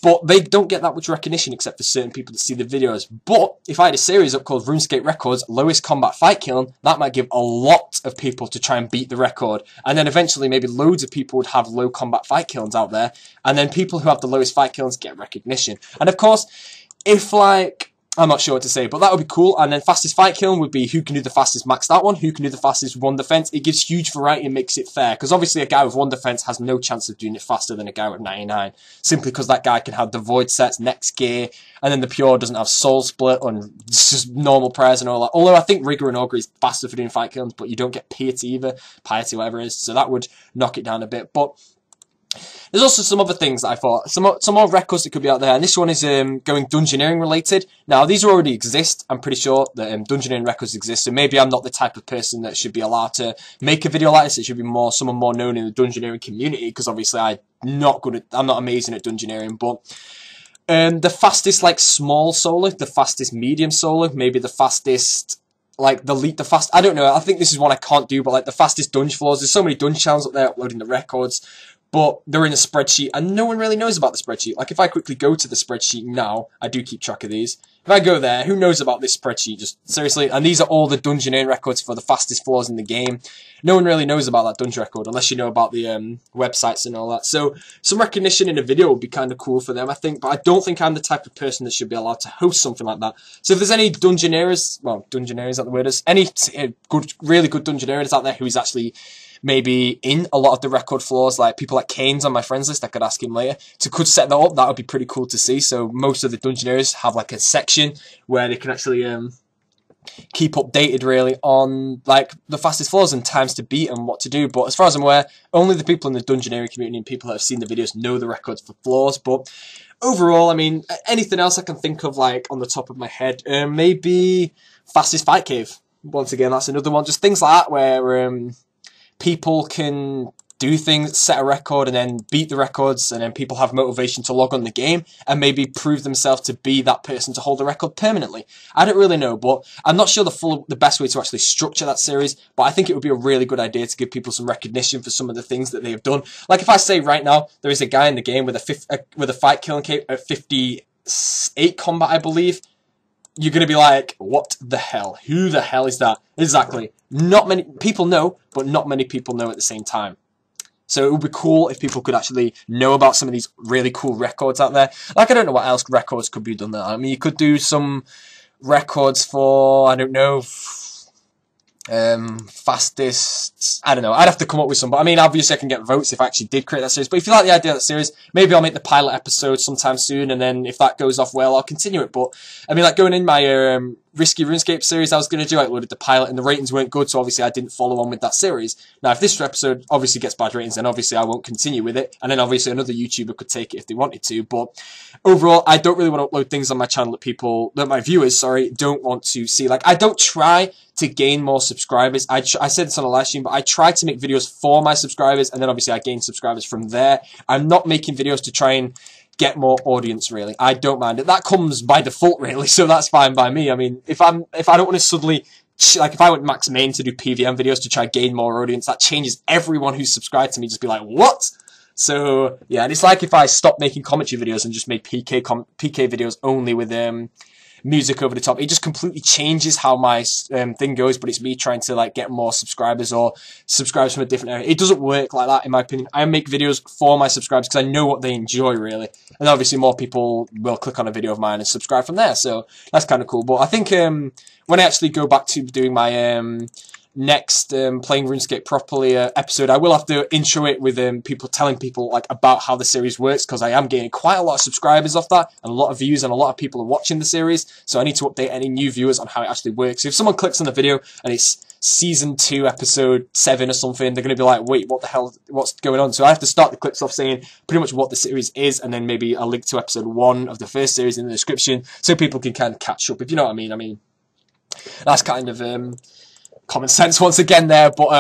But they don't get that much recognition except for certain people that see the videos. But if I had a series up called RuneScape Records, Lowest Combat Fight Kill, that might give a lot of people to try and beat the record. And then eventually maybe loads of people would have low combat fight kills out there. And then people who have the lowest fight kills get recognition. And of course, if, like, I'm not sure what to say, but that would be cool. And then fastest fight killing would be who can do the fastest maxed out one, who can do the fastest one defense. It gives huge variety and makes it fair, because obviously a guy with one defense has no chance of doing it faster than a guy with 99, simply because that guy can have the void sets, next gear, and then the pure doesn't have soul split and just normal prayers and all that. Although I think Rigger and Ogre is faster for doing fight killings, but you don't get piety either, whatever it is, so that would knock it down a bit. But there's also some other things that I thought, some more records that could be out there, and this one is going Dungeoneering related. Now, these already exist. I'm pretty sure that Dungeoneering records exist, so maybe I'm not the type of person that should be allowed to make a video like this. It should be someone more known in the Dungeoneering community, because obviously I'm not amazing at Dungeoneering. But the fastest, like, small solo, the fastest medium solo, maybe the fastest, like, I don't know, I think this is one I can't do, but like the fastest dungeon floors. There's so many dungeon channels up there uploading the records, but they're in a spreadsheet, and no one really knows about the spreadsheet. Like, if I quickly go to the spreadsheet now, I do keep track of these. If I go there, who knows about this spreadsheet? Just seriously, and these are all the Dungeoneering records for the fastest floors in the game. No one really knows about that dungeon record, unless you know about the websites and all that. So, some recognition in a video would be kind of cool for them, I think, but I don't think I'm the type of person that should be allowed to host something like that. So if there's any Dungeoneers, well, Dungeoneers is that the word is, any really good Dungeoneers out there who is actually maybe in a lot of the record floors, like people like Kane's on my friends list, I could ask him later, could set that up. That would be pretty cool to see. So most of the Dungeoneers have like a section where they can actually keep updated really on like the fastest floors and times to beat and what to do. But as far as I'm aware, only the people in the Dungeoneering community and people that have seen the videos know the records for floors. But overall, I mean, anything else I can think of like on the top of my head, maybe fastest fight cave. Once again, that's another one. Just things like that where people can do things, set a record, and then beat the records, and then people have motivation to log on the game and maybe prove themselves to be that person to hold the record permanently. I don't really know, but I'm not sure the best way to actually structure that series, but I think it would be a really good idea to give people some recognition for some of the things that they have done. Like if I say right now, there is a guy in the game with a fight killing cape at 58 combat, I believe, you're going to be like, what the hell? Who the hell is that? Exactly. Not many people know, but not many people know at the same time. So it would be cool if people could actually know about some of these really cool records out there. Like, I don't know what else records could be done there. I mean, you could do some records for, I don't know, fastest, I don't know, I'd have to come up with some, but I mean, obviously I can get votes if I actually did create that series. But if you like the idea of that series, maybe I'll make the pilot episode sometime soon, and then if that goes off well, I'll continue it. But I mean, like going in my risky RuneScape series I was going to do, I uploaded the pilot and the ratings weren't good, so obviously I didn't follow on with that series. Now if this episode obviously gets bad ratings, then obviously I won't continue with it, and then obviously another YouTuber could take it if they wanted to. But overall, I don't really want to upload things on my channel that my viewers, don't want to see. Like, I don't try to gain more subscribers. I said this on a live stream, but I try to make videos for my subscribers, and then obviously I gain subscribers from there. I'm not making videos to try and get more audience, really. I don't mind it. That comes by default, really, so that's fine by me. I mean, if I don't want to suddenly, like, if I went max main to do PVM videos to try and gain more audience, that changes everyone who's subscribed to me. Just be like, what? So, yeah, and it's like if I stopped making commentary videos and just made PK videos only with music over the top. It just completely changes how my thing goes, but it's me trying to like get more subscribers or subscribers from a different area. It doesn't work like that, in my opinion. I make videos for my subscribers because I know what they enjoy, really. And obviously more people will click on a video of mine and subscribe from there, so that's kind of cool. But I think when I actually go back to doing my next playing RuneScape properly episode, I will have to intro it with people telling people like about how the series works, because I am gaining quite a lot of subscribers off that and a lot of views, and a lot of people are watching the series, so I need to update any new viewers on how it actually works. So if someone clicks on the video and it's season 2 episode 7 or something, they're going to be like, wait, what the hell, what's going on? So I have to start the clips off saying pretty much what the series is, and then maybe a link to episode 1 of the first series in the description, so people can kind of catch up, if you know what I mean. I mean, that's kind of common sense once again there. But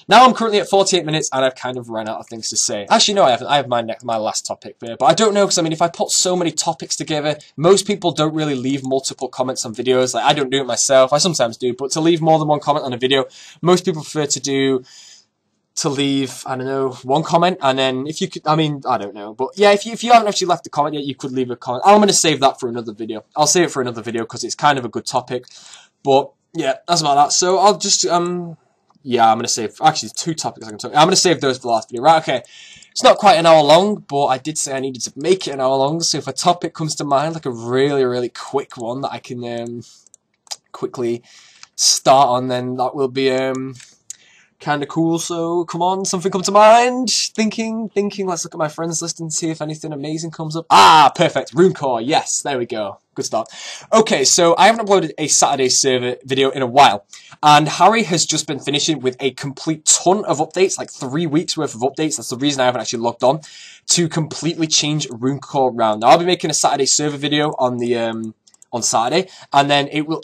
now I'm currently at 48 minutes and I've kind of run out of things to say. Actually, no, I haven't. I have my last topic there, but I don't know, because I mean, if I put so many topics together, most people don't really leave multiple comments on videos. Like, I don't do it myself. I sometimes do, but to leave more than one comment on a video, most people prefer to leave, I don't know, one comment, and then if you could, I mean, I don't know, but yeah, if you haven't actually left a comment yet, you could leave a comment. I'm going to save that for another video. I'll save it for another video because it's kind of a good topic. But yeah, that's about that. So I'll just yeah, I'm going to save, actually 2 topics I can talk. I'm going to save those for the last video. Right, okay. It's not quite an hour long, but I did say I needed to make it an hour long, so if a topic comes to mind, like a really, really quick one that I can quickly start on, then that will be kind of cool. So come on, something come to mind. Thinking. Let's look at my friends list and see if anything amazing comes up. Ah, perfect. RuneCore. Yes, there we go. Good start. Okay, so I haven't uploaded a Saturday server video in a while, and Harry has just been finishing with a complete ton of updates, like 3 weeks worth of updates. That's the reason I haven't actually logged on, to completely change RuneCore around. Now, I'll be making a Saturday server video on the on Saturday, and then it will,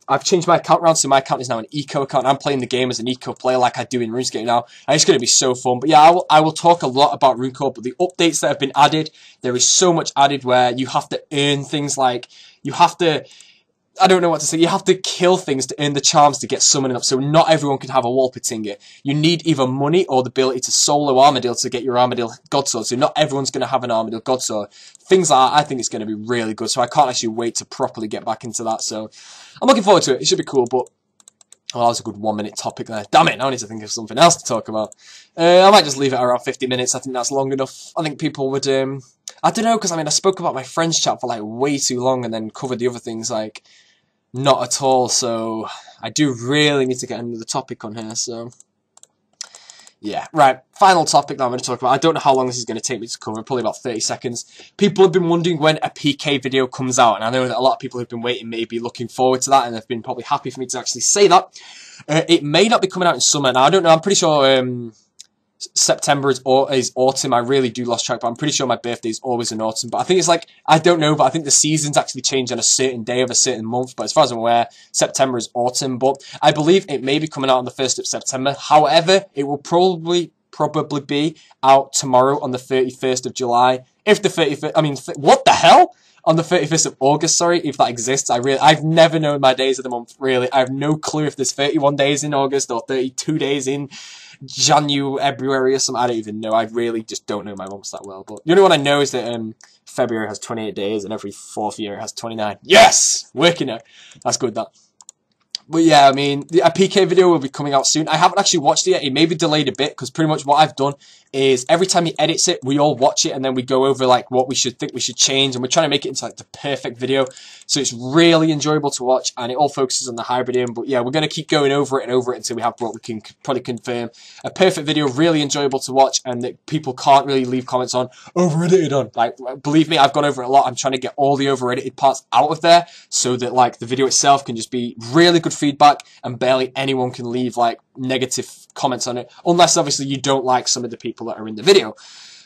I've changed my account around, so my account is now an eco account. I'm playing the game as an eco player like I do in RuneScape now, and it's going to be so fun. But yeah, I will talk a lot about RuneCore, but the updates that have been added, there is so much added where you have to earn things, like, you have to, I don't know what to say, you have to kill things to earn the charms to get summoning up, so not everyone can have a Walpertinger. You need either money or the ability to solo Armadillo to get your Armadillo Godsword, so not everyone's going to have an Armadillo Godsword. Things like that, I think it's going to be really good, so I can't actually wait to properly get back into that, so I'm looking forward to it. It should be cool, but oh, that was a good 1 minute topic there. Damn it, now I need to think of something else to talk about. I might just leave it around 50 minutes, I think that's long enough. I think people would, I don't know, because I spoke about my friends chat for like way too long and then covered the other things like not at all, so I do really need to get another topic on here, so yeah. Right, final topic that I'm going to talk about. I don't know how long this is going to take me to cover, probably about 30 seconds. People have been wondering when a PK video comes out, and I know that a lot of people who've been waiting may be looking forward to that, and they've been probably happy for me to actually say that. It may not be coming out in summer, now I don't know, I'm pretty sure September is autumn. I really do lost track, but I'm pretty sure my birthday is always in autumn. But I think it's like, I don't know, but I think the seasons actually change on a certain day of a certain month. But as far as I'm aware, September is autumn. But I believe it may be coming out on the 1st of September. However, it will probably be out tomorrow on the 31st of July. If the 31st, what the hell? On the 31st of August, sorry, if that exists. I've never known my days of the month, really. I have no clue if there's 31 days in August or 32 days in January or something. I don't even know. I really just don't know my months that well. But the only one I know is that February has 28 days and every 4th year it has 29. Yes! Working out. That's good, that. But yeah, a PK video will be coming out soon. I haven't actually watched it yet. It may be delayed a bit, because pretty much what I've done is every time he edits it, we all watch it, and then we go over like what we should change, and we're trying to make it into like the perfect video. So it's really enjoyable to watch, and it all focuses on the hybrid aim. But yeah, we're going to keep going over it until we have what we can probably confirm a perfect video, really enjoyable to watch, and that people can't really leave comments on, over-edited on. Like, believe me, I've gone over it a lot. I'm trying to get all the over-edited parts out of there, so that like the video itself can just be really good feedback, and barely anyone can leave like negative comments on it, unless obviously you don't like some of the people that are in the video.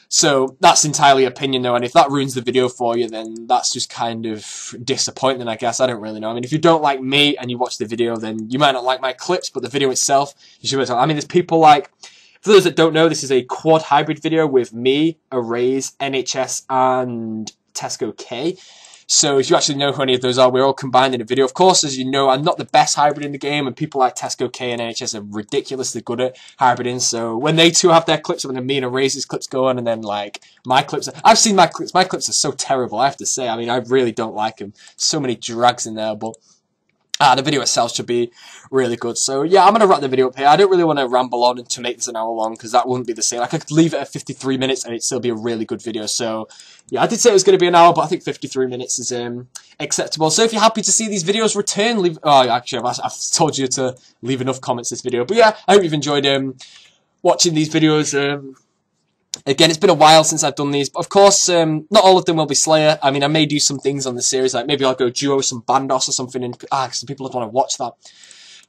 So that's entirely opinion though, and if that ruins the video for you, then that's just kind of disappointing, I guess. I don't really know. If you don't like me and you watch the video, then you might not like my clips, but the video itself, you should be able to. There's people like, for those that don't know, this is a quad hybrid video with me, Arrays, NHS, and Tesco K. So if you actually know who any of those are, we're all combined in a video. Of course, as you know, I'm not the best hybrid in the game, and people like Tesco K and NHS are ridiculously good at hybriding. So when they two have their clips, when me and Eras's clips go on, and then like my clips, I've seen my clips are so terrible, I have to say. I really don't like them. So many drags in there, but the video itself should be really good. So yeah, I'm going to wrap the video up here. I don't really want to ramble on and to make this an hour long, because that wouldn't be the same. Like, I could leave it at 53 minutes and it'd still be a really good video. So yeah, I did say it was going to be an hour, but I think 53 minutes is acceptable. So if you're happy to see these videos return, leave... Oh, actually, I've told you to leave enough comments this video. But yeah, I hope you've enjoyed watching these videos. Again, it's been a while since I've done these, but of course, not all of them will be Slayer. I may do some things on the series, like maybe I'll go duo with some Bandos or something, and some people would want to watch that.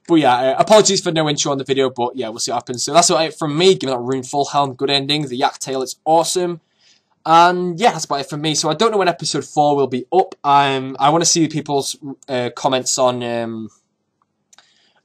But yeah, apologies for no intro on the video, but yeah, we'll see what happens. So that's about it from me, giving that Rune Full Helm, good ending, the Yak Tail, it's awesome. And yeah, that's about it from me. So I don't know when episode 4 will be up. I want to see people's comments on...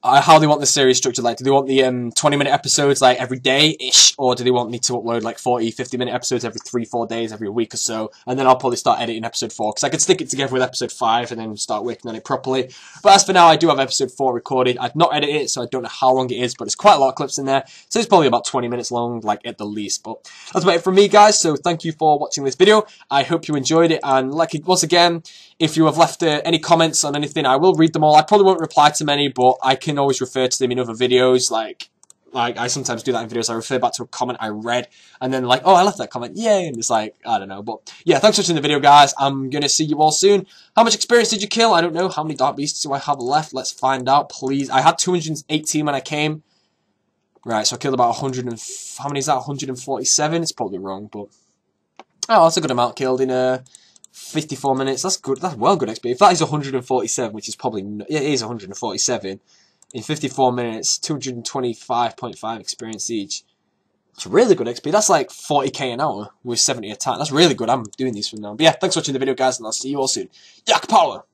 how they want the series structured. Like, do they want the 20-minute episodes like every day-ish, or do they want me to upload like 40, 50-minute episodes every 3-4 days, every week or so, and then I'll probably start editing episode 4, because I could stick it together with episode 5 and then start working on it properly. But as for now, I do have episode 4 recorded. I've not edited it, so I don't know how long it is, but there's quite a lot of clips in there, so it's probably about 20 minutes long, like at the least. But that's about it from me, guys, so thank you for watching this video. I hope you enjoyed it, and like, once again, if you have left any comments on anything, I will read them all. I probably won't reply to many, but I can always refer to them in other videos, like Like, I sometimes do that in videos. I refer back to a comment I read, and then like, oh, I left that comment, yay, and it's like, I don't know. But yeah, thanks for watching the video, guys. I'm gonna see you all soon. How much experience did you kill? I don't know. How many Dark Beasts do I have left? Let's find out, please. I had 218 when I came. Right, so I killed about 100 and... How many is that? 147? It's probably wrong, but... Oh, that's a good amount killed in 54 minutes. That's good. That's well good XP. If that is 147, which is probably... Yeah, it is 147. In 54 minutes, 225.5 experience each. It's really good XP. That's like 40k an hour with 70 attack. That's really good. I'm doing these from now. But yeah, thanks for watching the video, guys, and I'll see you all soon. Yak Power!